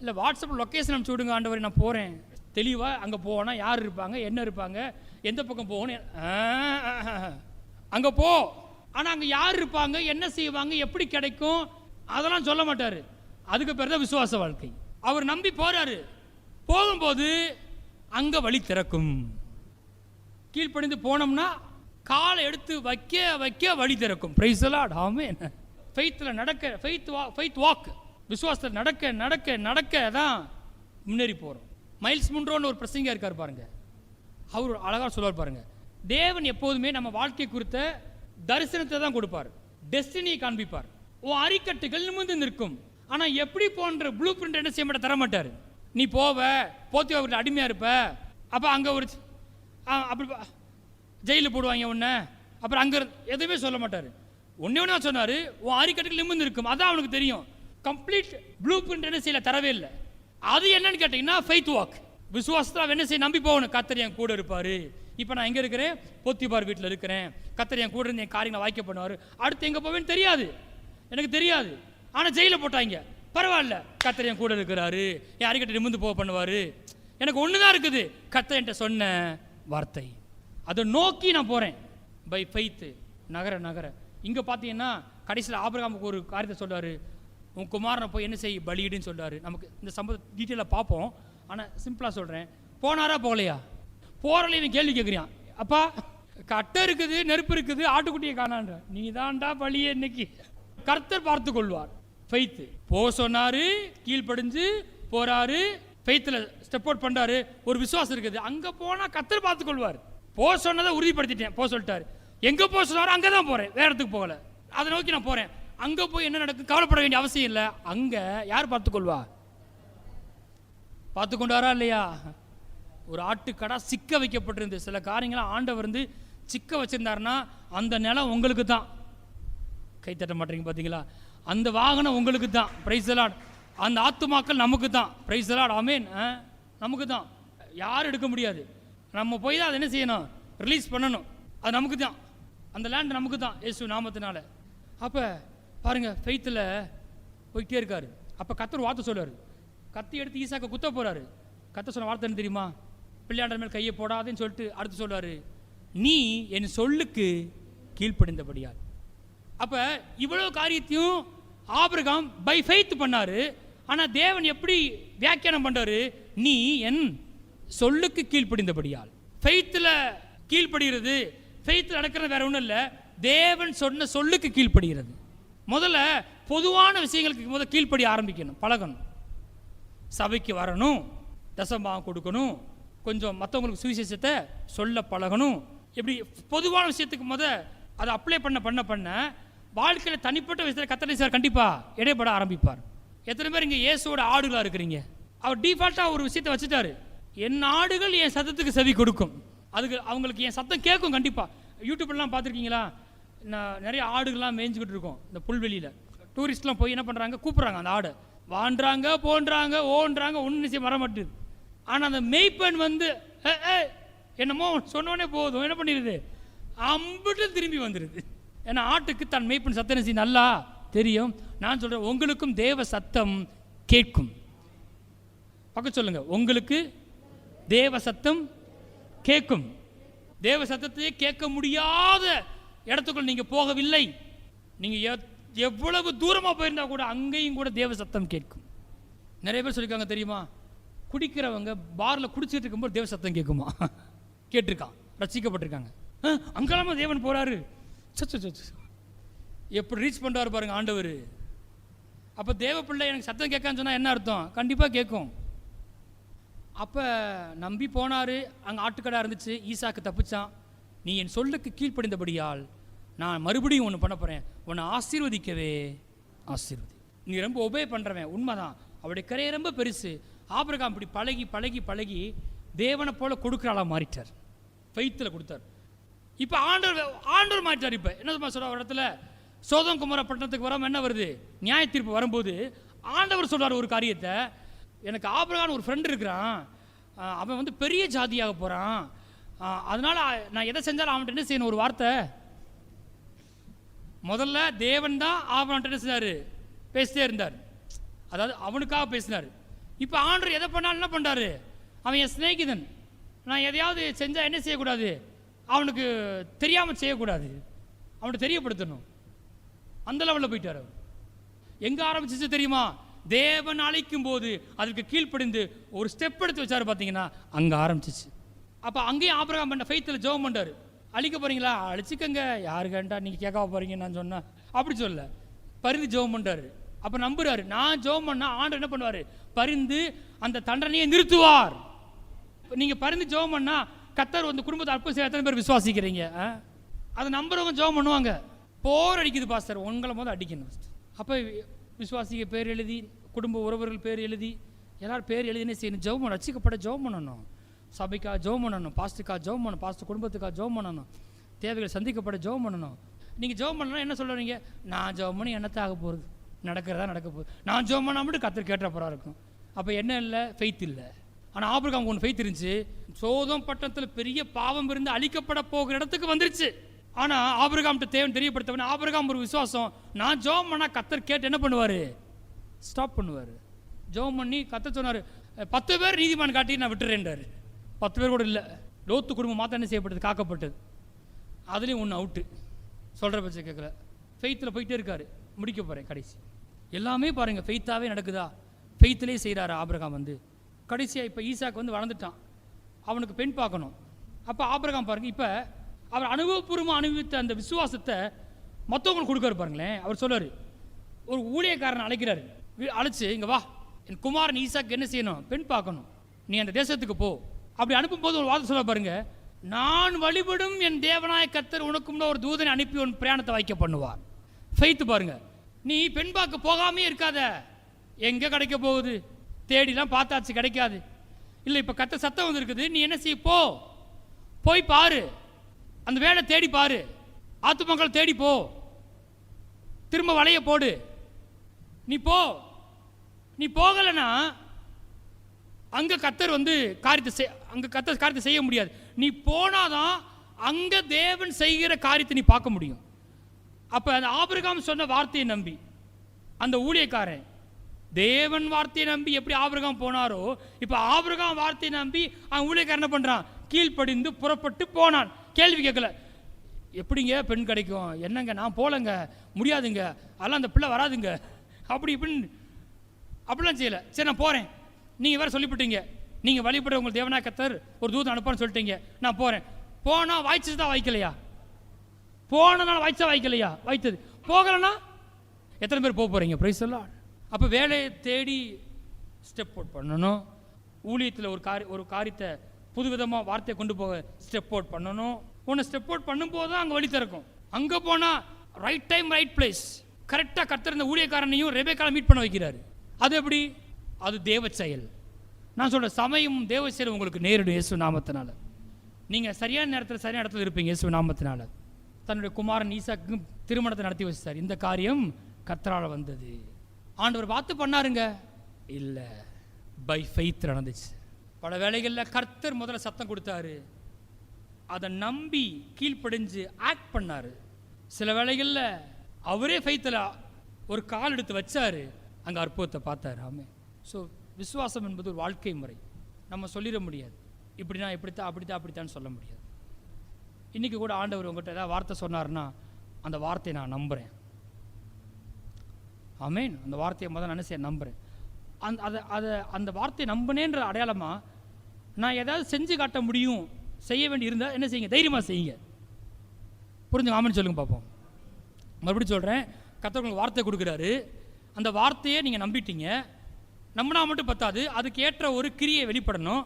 இல்ல வாட்ஸ்அப் லொகேஷன் அனுப்பிச்சு விடுங்க ஆண்டவரே, நான் போறேன். தெளிவா அங்க போனா யார் இருப்பாங்க, என்ன இருப்பாங்க, எந்த பக்கம் போகணும், அங்க போ. ஆனா அங்க யார் இருப்பாங்க, என்ன செய்வாங்க, எப்படி கிடைக்கும், அதெல்லாம் சொல்ல மாட்டாரு. அதுக்கு பேர் தான் விசுவாச வாழ்க்கை. அவர் நம்பி போறாரு. போகும்போது அங்க வழி திறக்கும். கீழ்ப்படிந்து போனோம்னா காலை எடுத்து வைக்க வைக்க வழி திறக்கும். Price the lord. ஆமென். ஃபெய்த்ல நடக்க, ஃபெய்த் வாக், விசுவாசத்தில் நடக்க நடக்க நடக்க தான் முன்னேறி போறோம். மைல்ஸ் முன்ரோன்னு ஒரு பிரசங்கியா இருக்கார் பாருங்க. அவர் அழகா சொல்லுவார் பாருங்க. தேவன் எப்போதுமே நம்ம வாழ்க்கை குறித்த தரிசனத்தை தான் கொடுப்பார், டெஸ்டினியை காண்பிப்பார். உன் அரிக்கட்டுகள் நிமிர்ந்து நிற்கும். ஆனா எப்படி போன்ற ப்ளூ பிரிண்ட் என்ன செய்ய மாட்ட, தர மாட்டாரு. நீ போவ, போத்தியா வீட்டில் அடிமையா இருப்ப, அப்ப அங்க ஒரு அப்படி ஜெயிலில் போடுவாங்க உன்ன, அப்புறம் அங்க எதுவுமே சொல்ல மாட்டாரு. ஒன்னே சொன்னாரு, உன் அரிக்கட்டுகள் நிமிர்ந்து இருக்கும். அதான் அவனுக்கு தெரியும். கம்ப்ளீட் ப்ளூ பிரிண்ட் என்ன செய்யல, தரவே இல்லை. அது என்னன்னு கேட்டீங்கன்னா ஃபெய்த் வாக். விசுவாசத்தில் என்ன செய்ய, நம்பி போகணும். கர்த்தர் என் கூட இருப்பாரு. இப்போ நான் எங்கே இருக்கிறேன்? போத்திபார் வீட்டில் இருக்கிறேன். கர்த்தர் என் கூட இருந்து என் காரியங்களை வாய்க்க பண்ணுவார். அடுத்து எங்கே போவேன்னு தெரியாது, எனக்கு தெரியாது. ஆனால் ஜெயிலில் போட்டாங்க, பரவாயில்ல, கர்த்தர் என் கூட இருக்கிறாரு, என் அரிக்கட்டை நிமிர்ந்து போக பண்ணுவார். எனக்கு ஒன்று தான் இருக்குது, கர்த்தர் என்கிட்ட சொன்ன வார்த்தை. அதை நோக்கி நான் போகிறேன். பை ஃபெய்த்து நகர. இங்கே பார்த்தீங்கன்னா கடைசியில் ஆபிரகாமுக்கு ஒரு காரியத்தை சொல்றாரு, உன் குமாரனை போய் என்ன செய், பலியிடுன்னு சொல்றாரு. நமக்கு இந்த சம்பவம் டீட்டெயிலாக பார்ப்போம். ஆனால் சிம்பிளாக சொல்கிறேன். போனாரா போகலையா? போறல இவன் கேள்வி கேட்குறான். அப்பா கட்டை இருக்குது, நெருப்பு இருக்குது, ஆட்டுக்குட்டியை காணான்ற, நீ தான்டா பலியே. இன்னைக்கு கர்த்தர் பார்த்து கொள்வார். ஃபெய்த்து போக சொன்னாரு, கீழ்ப்படிஞ்சு போறாரு, ஃபெய்த்தில் ஸ்டெப் அவுட் பண்றாரு. ஒரு விசுவாசம் இருக்குது. அங்கே போனால் கர்த்தர் பார்த்து கொள்வார். போக சொன்னதை உறுதிப்படுத்திட்டேன், போக சொல்லிட்டாரு. எங்கே போக சொன்னாரோ அங்கே தான் போகிறேன், வேற இடத்துக்கு போகல. அதை நோக்கி நான் போகிறேன். அங்கே போய் என்ன நடக்கும் கவலைப்பட வேண்டிய அவசியம் இல்லை. அங்கே யார் பார்த்துக்கொள்வா? பார்த்து கொண்டாரா இல்லையா? ஒரு ஆட்டுக்கடா சிக்க வைக்கப்பட்டிருந்து சில காரியங்களாம் ஆண்டவர் வந்து சிக்க வச்சிருந்தாருன்னா அந்த நிலம் உங்களுக்கு தான். கை தட்ட மாட்டீங்க பார்த்தீங்களா? அந்த வாகனம் உங்களுக்கு தான். Praise the lord. அந்த ஆத்துமாக்கள் நமக்கு தான். Praise the lord. ஆமென். நமக்கு தான், யாரும் எடுக்க முடியாது. நம்ம போய் தான் அதை என்ன செய்யணும், ரிலீஸ் பண்ணணும். அது நமக்கு தான், அந்த லேண்ட் நமக்கு தான், இயேசு நாமத்தினால. அப்போ பாருங்க, ஃபெய்த்தில் போய்கிட்டே இருக்காரு. அப்போ கர்த்தர் வார்த்தை சொல்றாரு. கத்தி எடுத்து ஈசாக்க குத்த போறாரு. கர்த்தர் சொன்ன வார்த்தை என்ன தெரியுமா? பிள்ளையாண்டர் மேல் கையை போடாதுன்னு சொல்லிட்டு அடுத்து சொல்றாரு, நீ என் சொல்லுக்கு கீழ்ப்படிந்தபடியால். அப்ப இவ்வளவு காரியத்தையும் ஆபிரகாம் பை ஃபெய்த் பண்ணாரு. ஆனா தேவன் எப்படி வியாக்கியானம் பண்றாரு? நீ என் சொல்லுக்கு கீழ்ப்படிந்தபடியால். ஃபெய்த்தில் கீழ்ப்படுகிறது, ஃபெய்த்தில் நடக்கிறது வேற ஒன்றும் இல்லை, தேவன் சொன்ன சொல்லுக்கு கீழ்ப்படுகிறது. முதல்ல பொதுவான விஷயங்களுக்கு முதல்ல கீழ்ப்படி ஆரம்பிக்கணும், பழகணும். சபைக்கு வரணும், தசம்பாகம் கொடுக்கணும், கொஞ்சம் மற்றவங்களுக்கு சுவிசேஷத்தை சொல்ல பழகணும். இப்படி பொதுவான விஷயத்துக்கு அதை அப்ளை பண்ண வாழ்க்கையில் தனிப்பட்ட விஷயத்தில் கர்த்தர் சார் கண்டிப்பாக இடைப்பட ஆரம்பிப்பார். எத்தனை பேர் இங்கே இயேசுவோட ஆடுகளாக இருக்கிறீங்க? அவர் டிஃபால்ட்டாக ஒரு விஷயத்தை வச்சுட்டாரு, என் ஆடுகள் என் சத்தத்துக்கு செவி கொடுக்கும். அதுக்கு அவங்களுக்கு என் சத்தம் கேட்கும். கண்டிப்பாக யூடியூப்லாம் பார்த்துருக்கீங்களா? நான் நிறைய ஆடுகள்லாம் மேய்ஞ்சிக்கிட்டு இருக்கோம் இந்த புல்வெளியில். டூரிஸ்ட்லாம் போய் என்ன பண்ணுறாங்க, கூப்பிட்றாங்க அந்த ஆடை, வாண்டுறாங்க, போன்றாங்க, ஓன்றாங்க, ஒன்றும் நிச்சயம் வர மாட்டேது. ஆனால் அந்த மெய்ப்பெண் வந்து என்னமோ சொன்னோடனே போதும், என்ன பண்ணிடுது, அம்பிட்டு திரும்பி வந்துடுது. ஏன்னா ஆட்டுக்கு தன் மெய்ப்பெண் சத்தம் நல்லா தெரியும். நான் சொல்கிறேன், உங்களுக்கும் தேவ சத்தம் கேட்கும். பக்கம் சொல்லுங்க, உங்களுக்கு தேவ சத்தம் கேட்கும். தேவ சத்தத்தையே கேட்க முடியாத இடத்துக்குள் நீங்கள் போகவில்லை. நீங்கள் எவ்வளவு தூரமாக போயிருந்தா கூட அங்கேயும் கூட தேவ சத்தம் கேட்கும். நிறைய பேர் சொல்லியிருக்காங்க தெரியுமா, குடிக்கிறவங்க பாரில் குடிச்சிட்டு இருக்கும்போது தேவ சத்தம் கேட்குமா? கேட்டிருக்கான், ரசிக்கப்பட்டிருக்காங்க. அங்கெல்லாம தேவன் போறாரு, எப்படி ரீச் பண்ணுவார் பாருங்க ஆண்டவர். அப்போ தேவ பிள்ளை எனக்கு சத்தம் கேட்கான்னு சொன்னால் என்ன அர்த்தம்? கண்டிப்பாக கேட்கும். அப்போ நம்பி போனார். அங்கே ஆட்டுக்கடை இருந்துச்சு, ஈசாக்கு தப்பிச்சான். நீ என் சொல்லுக்கு கீழ்ப்படிந்தபடியால் நான் மறுபடியும் ஒன்று பண்ண போகிறேன், உன்னை ஆசீர்வதிக்கவே ஆசீர்வதி. நீ ரொம்ப ஒபே பண்ணுறவன், உண்மைதான், அவருடைய கரையை ரொம்ப பெருசு. ஆபிரகாம் இப்படி பழகி பழகி பழகி தேவனை போல கொடுக்குறாளா மாறிட்டார். ஃபெய்த்தில் கொடுத்தார். இப்போ ஆண்டவர் மாற்றார். இப்போ என்ன சொல்ற ஒரு இடத்துல சோதம் குமார பட்டணத்துக்கு வராமல் என்ன வருது, நியாய தீர்ப்பு வரும்போது ஆண்டவர் சொல்றார் ஒரு காரியத்தை, எனக்கு ஆபிரகாம் ஒரு ஃப்ரெண்ட் இருக்கிறான், அவன் வந்து பெரிய ஜாதியாக போகிறான், அதனால் நான் எதை செஞ்சாலும் அவன்கிட்ட என்ன செய்யணும், ஒரு வார்த்தை. முதல்ல தேவன் தான் ஆபிரகாம் என்ன செஞ்சார், பேசிட்டே இருந்தார், அதாவது அவனுக்காக பேசினார். இப்போ ஆண்டவர் எதை பண்ணாலும் என்ன பண்ணுறாரு, அவன் என் சிநேகிதன், நான் எதையாவது செஞ்சால் என்ன செய்யக்கூடாது, அவனுக்கு தெரியாமல் செய்யக்கூடாது, அவனுக்கு தெரியப்படுத்தணும். அந்த லெவலில் போயிட்டார் அவர். எங்கே ஆரம்பிச்சிச்சு தெரியுமா, தேவன் அழைக்கும் போது அதற்கு கீழ்ப்படிந்து ஒரு ஸ்டெப் எடுத்து வச்சாரு பார்த்தீங்கன்னா, அங்கே ஆரம்பிச்சிச்சு. அப்போ அங்கேயும் ஆபிரகாம் பண்ண ஃபெய்த்தில் ஜெபம் பண்ணார். அழிக்க போகிறீங்களா, அழிச்சிக்கங்க, யாரு கேட்டா நீங்கள் கேட்க போகிறீங்க நான் சொன்னேன், அப்படி சொல்ல பரிந்து ஜெபம் பண்ணுறாரு. அப்போ நம்புறாரு, நான் ஜெபம் பண்ணால் ஆண்டவர் என்ன பண்ணுவார், பரிந்து அந்த தண்டனையை நிறுத்துவார். நீங்கள் பரிந்து ஜெபம் பண்ணால் கர்த்தர் வந்து குடும்பத்தை அற்புதம் செய்ய எத்தனை பேர் விசுவாசிக்கிறீங்க? அதை நம்புறவங்க ஜெபம் பண்ணுவாங்க. போர் அடிக்குது பாஸ்டர், உங்களை போது அடிக்கணும். அப்போ விசுவாசிக்க பேர் எழுதி, குடும்ப உறவர்கள் பேர் எழுதி, எல்லாரும் பேர் எழுதினே செய்யணும். ஜெபம் ரட்சிக்கப்பட ஜெபம் பண்ணணும், சபைக்காக ஜெபம் பண்ணணும், பாஸ்டுக்காக ஜெபம் பண்ணணும், பாஸ்டர் குடும்பத்துக்காக ஜெபம் பண்ணணும், தேவைகள் சந்திக்கப்பட ஜெபம் பண்ணணும். நீங்கள் ஜெபம் பண்ணலாம் என்ன சொல்கிறீங்க, நான் ஜெபம் பண்ணி என்னத்தை ஆக போகிறது, நடக்கிறதா நடக்க போகுது, நான் ஜெபம் பண்ணால் மட்டும் கர்த்தர் கேட்ட போகிறா இருக்கும். அப்போ என்ன இல்லை, ஃபெய்த் இல்லை. ஆனால் ஆபிரகாம் ஒன்று ஃபெய்த் இருந்துச்சு. சோதம் பட்டணத்தில் பெரிய பாவம் இருந்து அழிக்கப்பட போகிற இடத்துக்கு வந்துருச்சு. ஆனால் ஆபிரகாம்கிட்ட தேவன் தெரியப்படுத்தவன ஆபிரகாம் ஒரு விசுவாசம், நான் ஜெபம் பண்ணால் கர்த்தர் கேட்டு என்ன பண்ணுவார், ஸ்டாப் பண்ணுவார். ஜெபம் பண்ணி கர்த்தர் சொன்னார், 10 பேர் நீதிமான் காட்டி நான் விட்டுறேன்றார். 10 பேர் கூட இல்லை, லோத்து குடும்பம் மாத்திரம் என்ன செய்யப்பட்டது, காக்கப்பட்டது. அதுலேயும் ஒன்று அவுட்டு, சொல்கிற பட்சம் கேட்கல. ஃபெய்த்தில் போயிட்டே இருக்காரு, முடிக்க போகிறேன் கடைசி. எல்லாமே பாருங்கள் ஃபெய்த்தாகவே நடக்குதா, ஃபெய்த்திலே செய்கிறாரு ஆபிரகாம் வந்து. கடைசியாக இப்போ ஈசாக்கு வந்து வளர்ந்துட்டான், அவனுக்கு பெண் பார்க்கணும். அப்போ ஆபிரகாம் பாருங்கள், இப்போ அவர் அனுபவபூர்வமாக அனுபவித்த அந்த விசுவாசத்தை மற்றவங்களுக்கு கொடுக்காரு பாருங்களேன். அவர் சொல்றாரு, ஒரு ஊழியக்காரனை அழைக்கிறாரு, அழைச்சி இங்கே வா, என் குமாரன் ஈசாக்கு என்ன செய்யணும், பெண் பார்க்கணும், நீ அந்த தேசத்துக்கு போ. அப்படி அனுப்பும்போது ஒரு வார்த்தை சொல்ல பாருங்க, நான் வழிபடும் என் தேவனாய கர்த்தர் உனக்கும் ஒரு தூதனை அனுப்பி உன் பிரயாணத்தை வைக்க பண்ணுவார். ஃபெய்த் பாருங்க, நீ பெண் பார்க்க போகாமே இருக்காத, எங்கே கிடைக்க போகுது, தேடிலாம் பார்த்தாச்சு கிடைக்காது, இல்லை இப்போ கர்த்தர் சத்தம் வந்து இருக்குது, நீ என்ன செய்ய, போய் பாரு, அந்த வேலை தேடி பாரு, ஆத்துமக்கள் தேடி போ, திரும்ப வலைய போடு, நீ போ. நீ போகலைன்னா அங்கே கர்த்தர் வந்து காரியத்தை செய்ய முடியாது. நீ போனாதான் அங்கே தேவன் செய்கிற காரியத்தை நீ பார்க்க முடியும். அப்போ அந்த ஆபிரகாம் சொன்ன வார்த்தையை நம்பி அந்த ஊழியக்காரன் தேவன் வார்த்தையை நம்பி எப்படி ஆபிரகாம் போனாரோ, இப்போ ஆபிரகாம் வார்த்தையை நம்பி அவன் ஊழியக்காரன் என்ன பண்ணுறான், கீழ்ப்படிந்து புறப்பட்டு போனான். கேள்வி கேட்கல, எப்படிங்க பெண் கிடைக்கும், என்னங்க நான் போலங்க, முடியாதுங்க, அதெல்லாம் அந்த பிள்ளை வராதுங்க, அப்படி இப்படின்னு அப்படிலாம் செய்யலை. சரி நான் போகிறேன், நீங்கள் வேறு சொல்லிவிட்டீங்க, நீங்கள் வழிபட உங்கள் தேவனா கர்த்தர் ஒரு தூதன் அனுப்பான்னு சொல்லிட்டீங்க, நான் போகிறேன். போனால் வாய்ச்சது தான் வாய்க்கலையா, போனால் வாய்ச்சா வாய்க்கலையா, வாய்த்தது. போகலைன்னா எத்தனை பேர் போக போகிறீங்க, பிரைஸ் எல்லாம். அப்போ வேலையை தேடி ஸ்டெப் அவுட் பண்ணணும். ஊழியத்தில் ஒரு காரியத்தை புதுவிதமாக வார்த்தையை கொண்டு போக ஸ்டெப் அவுட் பண்ணணும். உன்னை ஸ்டெப் அவுட் பண்ணும்போது தான் அங்கே வழி திறக்கும். அங்கே போனால் ரைட் டைம் ரைட் பிளேஸ், கரெக்டாக கர்த்தர் இந்த ஊழியக்காரனையும் ரெபேக்காவை மீட் பண்ண வைக்கிறாரு. அது எப்படி, அது தேவ செயல். நான் சொல்கிறேன், சமயம் தேவ செயல் உங்களுக்கு நேரிடும் இயேசு நாமத்தினால. நீங்கள் சரியான நேரத்தில் சரியான இடத்துல இருப்பீங்க இயேசு நாமத்தினால. தன்னுடைய குமாரன் ஈசாக்கு திருமணத்தை நடத்தி வச்சார். இந்த காரியம் கர்த்தரால் வந்தது. ஆண்டவர் பார்த்து பண்ணாருங்க இல்லை, பை ஃபெய்த் நடந்துச்சு. பல வேளைகளில் கர்த்தர் முதல்ல சத்தம் கொடுத்தாரு, அதை நம்பி கீழ்ப்படிஞ்சு ஆக்ட் பண்ணாரு. சில வேளைகளில் அவரே ஃபெய்த்தில் ஒரு கால் எடுத்து வச்சாரு, அங்கே அற்புதத்தை பார்த்தாரு. ஆமே. ஸோ விசுவாசம் என்பது ஒரு வாழ்க்கை முறை. நம்ம சொல்லிட முடியாது, இப்படின்னா இப்படித்தான் அப்படித்தான் சொல்ல முடியாது. இன்றைக்கி கூட ஆண்டவர் உங்கள்கிட்ட ஏதாவது வார்த்தை சொன்னார்னா அந்த வார்த்தையை நான் நம்புகிறேன். ஆமேன். அந்த வார்த்தையை முதல்ல நினைச்சேன் நம்புகிறேன். அந்த வார்த்தையை நம்பினேன்ற அடையாளமாக நான் ஏதாவது செஞ்சு காட்ட முடியும், செய்ய வேண்டி இருந்தால் என்ன செய்யுங்க, தைரியமாக செய்யுங்க. புரிஞ்சுங்க, ஆமேன்னு சொல்லுங்க பார்ப்போம். மறுபடியும் சொல்கிறேன், கர்த்தர் உங்களுக்கு வார்த்தை கொடுக்குறாரு, அந்த வார்த்தையை நீங்கள் நம்பிட்டீங்க. நம்பினா மட்டும் பத்தாது, அதுக்கு ஏற்ற ஒரு கிரியை வெளிப்படணும்.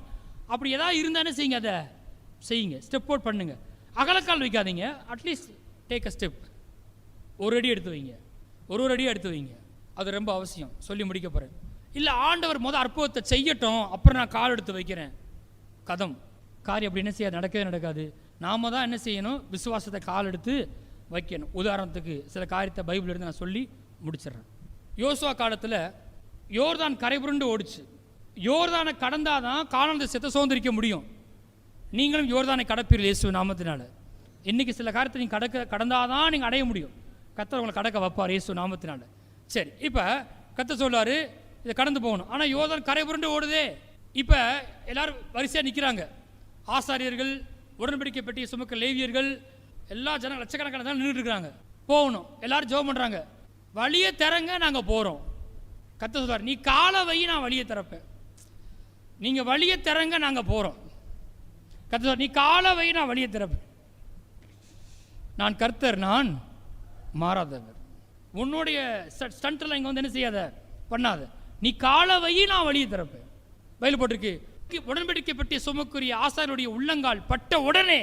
அப்படி ஏதாவது இருந்தால் என்ன செய்யுங்க, அதை செய்யுங்க, ஸ்டெப் அவுட் பண்ணுங்க. அகலக்கால் வைக்காதீங்க, அட்லீஸ்ட் டேக் அ ஸ்டெப். ஒரு அடி எடுத்து வைங்க, ஒரு அடியாக எடுத்து வைங்க. அது ரொம்ப அவசியம். சொல்லி முடிக்க போகிறேன். இல்லை ஆண்டவர் முதல் அற்புதத்தை செய்யட்டும், அப்புறம் நான் கால் எடுத்து வைக்கிறேன், கதம் காரியம் அப்படி என்ன செய்யாது, நடக்கவே நடக்காது. நாம தான் என்ன செய்யணும், விசுவாசத்தை கால் எடுத்து வைக்கணும். உதாரணத்துக்கு சில காரியத்தை பைபிள் இருந்து நான் சொல்லி முடிச்சிடுறேன். யோசுவா காலத்தில் யோர்தான் கரைபுரண்டு ஓடிச்சு. யோர்தானை கடந்தாதான் கானான் தேசத்தை சுதந்திரிக்க முடியும். நீங்களும் யோர்தானை கடப்பீர்கள் இயேசு நாமத்தினால. இன்னைக்கு சில காரியத்தை நீங்கள் கடந்தாதான் நீங்கள் அடைய முடியும். கர்த்தர் உங்களை கடக்க வைப்பார் இயேசு நாமத்தினால. சரி, இப்போ கர்த்தர் சொல்றாரு இதை கடந்து போகணும். ஆனால் யோர்தான் கரைபுரண்டு ஓடுதே. இப்போ எல்லாரும் வரிசையாக நிற்கிறாங்க. ஆசாரியர்கள், உடன்படிக்கை பெட்டியை சுமக்க லேவியர்கள், எல்லா ஜனங்கள் லட்சக்கணக்கான தான் நின்றுட்டு இருக்கிறாங்க. போகணும். எல்லாரும் ஜெபம் பண்ணுறாங்க. வழியை திறங்க, நாங்கள் போகிறோம். கர்த்தர் சொல்றார், நீ காலை வை, நான் வழியை திறப்பேன். நீங்கள் வழியை திறங்க, நாங்கள் போகிறோம். கர்த்தர் சொல்றார், நீ காலை வை, நான் வழியை திறப்பேன். நான் கர்த்தர், நான் மாறாதவர். உன்னுடைய ஸ்டண்ட்டில் இங்கே வந்து என்ன செய்யாத, பண்ணாத. நீ காலை வை, நான் வழியை திறப்பேன். பைபிள் போட்டிருக்கு, உடன்படிக்கை பெட்டிய சுமக்குரிய ஆசாரியருடைய உள்ளங்கால் பட்ட உடனே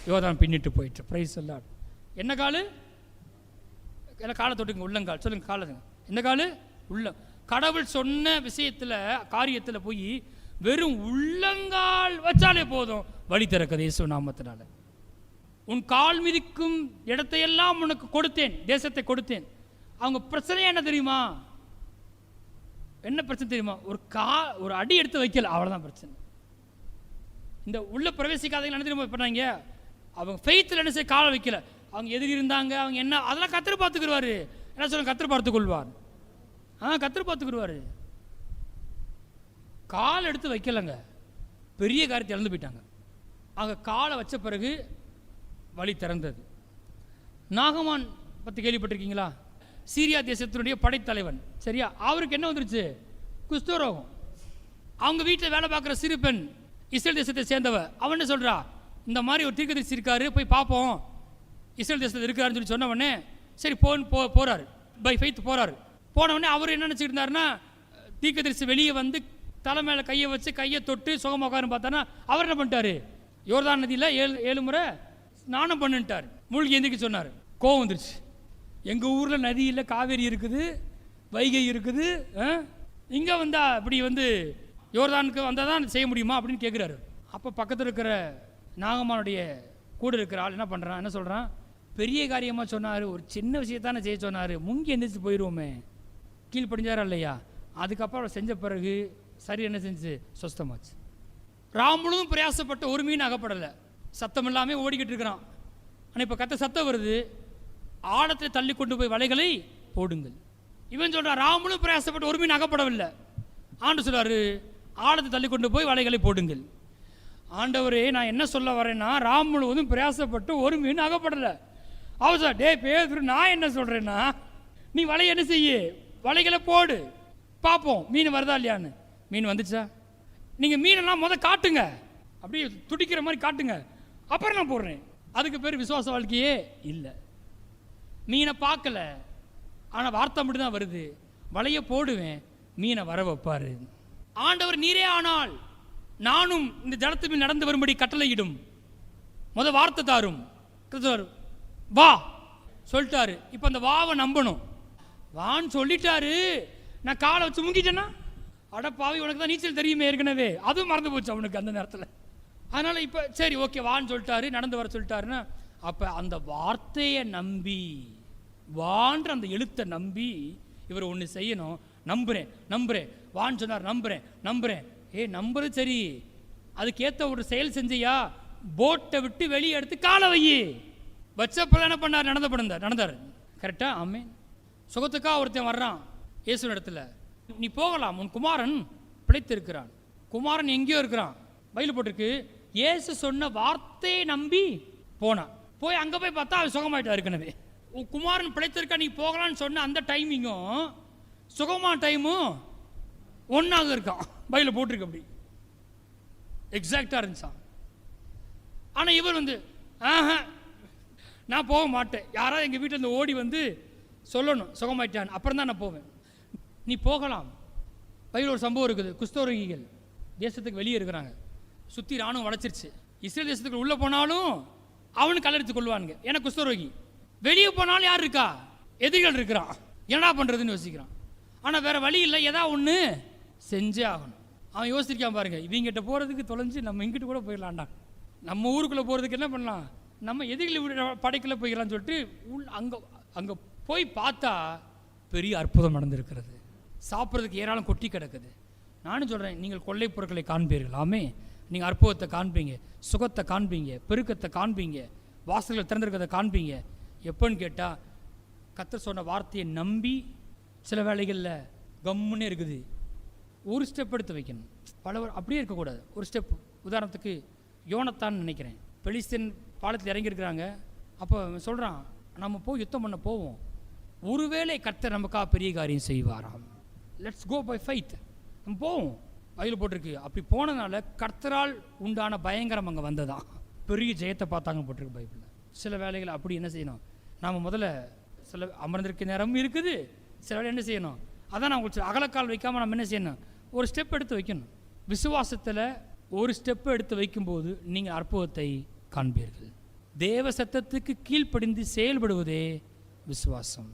யோர்தான் பின்னிட்டு போயிட்டு. பிரைஸ் எல்லாம். என்ன காலு? காலை தொட்டுங்க, உள்ளங்கால் சொல்லுங்க. காலதுங்க, என்ன காலு? உள்ள. கடவுள் சொன்ன விஷயத்தில், காரியத்தில் போய் வெறும் உள்ளங்கால் வச்சாலே போதும், வழி திறக்குது இயேசு நாமத்தினால. உன் கால் மிதிக்கும் இடத்தையெல்லாம் உனக்கு கொடுத்தேன், தேசத்தை கொடுத்தேன். அவங்க பிரச்சனை என்ன தெரியுமா? என்ன பிரச்சனை தெரியுமா? ஒரு அடி எடுத்து வைக்கல, அவ்வளோதான் பிரச்சனை. இந்த உள்ள பிரவேசிக்காதவங்க என்ன தெரியுமா பண்ணாங்க? அவங்க ஃபெய்த்தில் என்ன செய்ய, காலை வைக்கல. அவங்க எதிரி இருந்தாங்க, அவங்க என்ன, அதெல்லாம் கர்த்தர் பார்த்துக்குருவாரு. என்ன சொல்லுங்க, கர்த்தர் பார்த்துக்கொள்வார். கர்த்தர் பார்த்துக்குருவாரு. கால் எடுத்து வைக்கலங்க, பெரிய காரியத்தை இழந்து போயிட்டாங்க. அவங்க காலை வச்ச பிறகு வழி திறந்தது. நாகமான் பற்றி கேள்விப்பட்டிருக்கீங்களா? சீரியா தேசத்தினுடைய படைத்தலைவன், சரியா? அவருக்கு என்ன வந்துருச்சு? குஷ்டரோகம். அவங்க வீட்டில் வேலை பார்க்குற சிறு பெண், இஸ்ரேல் தேசத்தை சேர்ந்தவ, அவன் என்ன சொல்கிறா, இந்த மாதிரி ஒரு தீர்க்கதரிசி இருக்காரு, போய் பார்ப்போம், இஸ்ரேல் தேசத்தில் இருக்கிறாருன்னு சொல்லி சொன்ன உடனே சரி போகிறாரு. பை ஃபெய்த் போகிறாரு. போன உடனே அவர் என்ன நினச்சிட்டு இருந்தாருன்னா, தீர்க்கதரிசி வெளியே வந்து தலை மேலே கையை வச்சு கையை தொட்டு சுகமாக உட்காருன்னு பார்த்தானா, அவர் என்ன பண்ணிட்டாரு, யோர்தான் நதியில் 7 முறை ஸ்நானம் பண்ணிட்டார். மூழ்கி எந்திரிக்க சொன்னார். கோவம் வந்துருச்சு. எங்கள் ஊரில் நதி இல்லை, காவேரி இருக்குது, வைகை இருக்குது, இங்கே வந்தா இப்படி வந்து யோர்தானுக்கு வந்தால் தான் செய்ய முடியுமா அப்படின்னு கேட்குறாரு. அப்போ பக்கத்தில் இருக்கிற நாகமானுடைய கூட இருக்கிற ஆள் என்ன பண்ணுறான், என்ன சொல்கிறான், பெரிய காரியமாக சொன்னார், ஒரு சின்ன விஷயத்தானே செய்ய சொன்னார், முங்கி எந்திரிச்சு போயிடுவோமே, கீழ் படிஞ்சாரா இல்லையா? அதுக்கப்புறம் அவர் செஞ்ச பிறகு சரி என்ன செஞ்சு சொஸ்தமாச்சு. ராமுழும் பிரயாசப்பட்ட ஒரு மீன் அகப்படலை, சத்தம் இல்லாமல் ஓடிக்கிட்டு இருக்கிறான். ஆனால் இப்போ கத்த சத்தம் வருது, ஆழத்தை தள்ளி கொண்டு போய் வலைகளை போடுங்கள். இவன் சொல்கிறான், ராமுழும் பிரயாசப்பட்டு ஒரு மீன் அகப்படவில்லை. ஆண்டு சொல்றாரு, ஆழத்தை தள்ளி கொண்டு போய் வலைகளை போடுங்கள். ஆண்டவரே, நான் என்ன சொல்ல வரேன்னா, ராம் முழுவதும் பிரயாசப்பட்டு ஒரு மீன் அகப்படலை. அவர் சார், டே பேதுரு, நான் என்ன சொல்கிறேன்னா, நீ வலையை என்ன செய்ய, வலைகளை போடு, பார்ப்போம் மீன் வருதா இல்லையான்னு. மீன் வந்துச்சா? நீங்கள் மீனெல்லாம் காட்டுங்க, அப்படியே துடிக்கிற மாதிரி காட்டுங்க, அப்புறம் நான் போடுறேன். அதுக்கு பேர் விசுவாச வாழ்க்கையே இல்லை. மீனை பார்க்கல, ஆனால் வார்த்தை மட்டும் தான் வருது. வலையை போடுவேன், மீனை வர வைப்பார். ஆண்டவர் நீரே ஆனால் நானும் இந்த ஜலத்து மீன் நடந்து வரும்படி கட்டளையிடும், வார்த்தை தாரும், வா சொல்லிட்டாரு. இப்போ அந்த வாவை நம்பணும். வான்னு சொல்லிட்டாரு, நான் காலை வச்சு முங்கிட்டேன்னா, அடப்பாவி உனக்கு தான் நீச்சல் தெரியுமே ஏற்கனவே, அதுவும் மறந்து போச்சு அவனுக்கு அந்த நேரத்தில். அதனால் இப்போ சரி ஓகே வான்னு சொல்லிட்டாரு, நடந்து வர சொல்லிட்டாருன்னா, அப்போ அந்த வார்த்தையை நம்பி, வான்ற அந்த எழுத்தை நம்பி இவர் ஒன்று செய்யணும். நம்புகிறேன் நம்புகிறேன், வான்னு சொன்னார், நம்புகிறேன் நம்புகிறேன். நம்புறது சரி, அதுக்கேற்ற ஒரு செயல் செஞ்சியா, போட்டை விட்டு வெளியே எடுத்து காலை வையி வச்சப்ப என்ன பண்ணார், நடந்தார். கரெக்டா? ஆமே. சுகத்துக்காக ஒருத்தன் வர்றான் இயேசு இடத்துல, நீ போகலாம், உன் குமாரன் பிழைத்திருக்கிறான். குமாரன் எங்கேயோ இருக்கிறான், பைபிள் போட்டிருக்கு. இயேசு சொன்ன வார்த்தையை நம்பி போனான். போய் அங்கே போய் பார்த்தா அவன் சுகமாயிட்டா. ஏற்கனவே உன் குமாரன் பிழைத்திருக்கா, நீ போகலான்னு சொன்ன அந்த டைமிங்கும் சுகமான டைமும் ஒன்றாக இருக்கான். பைபிள் போட்டிருக்கு, அப்படி எக்ஸாக்டாக இருந்துச்சான். ஆனால் இவர் வந்து நான் போக மாட்டேன், யாராவது எங்கள் வீட்டில் இருந்து ஓடி வந்து சொல்லணும் சுகமாயிட்டான், அப்புறம் தான் நான் போவேன். நீ போகலாம். பைபிள் ஒரு சம்பவம் இருக்குது. குஷ்டரோகிகள் தேசத்துக்கு வெளியே இருக்கிறாங்க, சுற்றி ராணுவம் வளைச்சிருச்சு. இஸ்ரேல் தேசத்துக்கு உள்ளே போனாலும் அவனுக்கு கல்லெடுத்து கொள்வானுங்க, ஏன்னா குஷ்டரோகி. வெளியே போனாலும் யார் இருக்கா, எதிரிகள் இருக்கிறான், என்னடா பண்ணுறதுன்னு யோசிக்கிறான். ஆனால் வேற வழி இல்லை, ஏதாவது ஒன்று செஞ்சே ஆகணும். அவன் யோசிச்சிருக்கான் பாருங்க, இவங்கிட்ட போகிறதுக்கு தொலைஞ்சு நம்ம இங்கிட்டு கூட போயிடலாம்டா, நம்ம ஊருக்குள்ளே போகிறதுக்கு என்ன பண்ணலாம், நம்ம எதிரிகள் படைக்குள்ளே போய்க்கலாம்னு சொல்லிட்டு அங்கே போய் பார்த்தா பெரிய அற்புதம் நடந்திருக்கிறது. சாப்பிட்றதுக்கு ஏராளம் கொட்டி கிடக்குது. நானும் சொல்கிறேன், நீங்கள் கொள்ளை பொருட்களை காண்பீர்கள், ஆமே, நீங்கள் அற்புதத்தை காண்பீங்க, சுகத்தை காண்பீங்க, பெருக்கத்தை காண்பீங்க, வாசல்களை திறந்திருக்கிறத காண்பீங்க. எப்போன்னு கேட்டால் கர்த்தர் சொன்ன வார்த்தையை நம்பி சில வேளைகளில் கம்முன்னே இருக்குது. ஒரு ஸ்டெப் எடுத்து வைக்கணும். அப்படியே இருக்கக்கூடாது. ஒரு ஸ்டெப். உதாரணத்துக்கு யோனத்தான் நினைக்கிறேன், பெலிஸ்தீன் பாலத்தில் இறங்கியிருக்கிறாங்க. அப்போ சொல்கிறான், நம்ம போய் யுத்தம் பண்ண போவோம், ஒருவேளை கர்த்தர் நமக்காக பெரிய காரியம் செய்வாராம். Let's go by faith. நம்ம போவோம். பைபிள் போட்டிருக்கு. அப்படி போனதுனால கர்த்தரால் உண்டான பயங்கரம் அங்கே வந்ததான், பெரிய ஜெயத்தை பார்த்தாங்க போட்டிருக்கு பைபிளில். சில வேலைகள் அப்படி என்ன செய்யணும், நாம் முதல்ல சில அமர்ந்திருக்க நேரமும் இருக்குது, சில வேலை என்ன செய்யணும், அதான் நான் உங்களுக்கு அகலக்கால் வைக்காமல் நம்ம என்ன செய்யணும், ஒரு ஸ்டெப் எடுத்து வைக்கணும். விசுவாசத்தில் ஒரு ஸ்டெப்பை எடுத்து வைக்கும்போது நீங்கள் அற்புதத்தை காண்பீர்கள். தேவ சத்தத்துக்கு கீழ்ப்படிந்து செயல்படுவதே விசுவாசம்.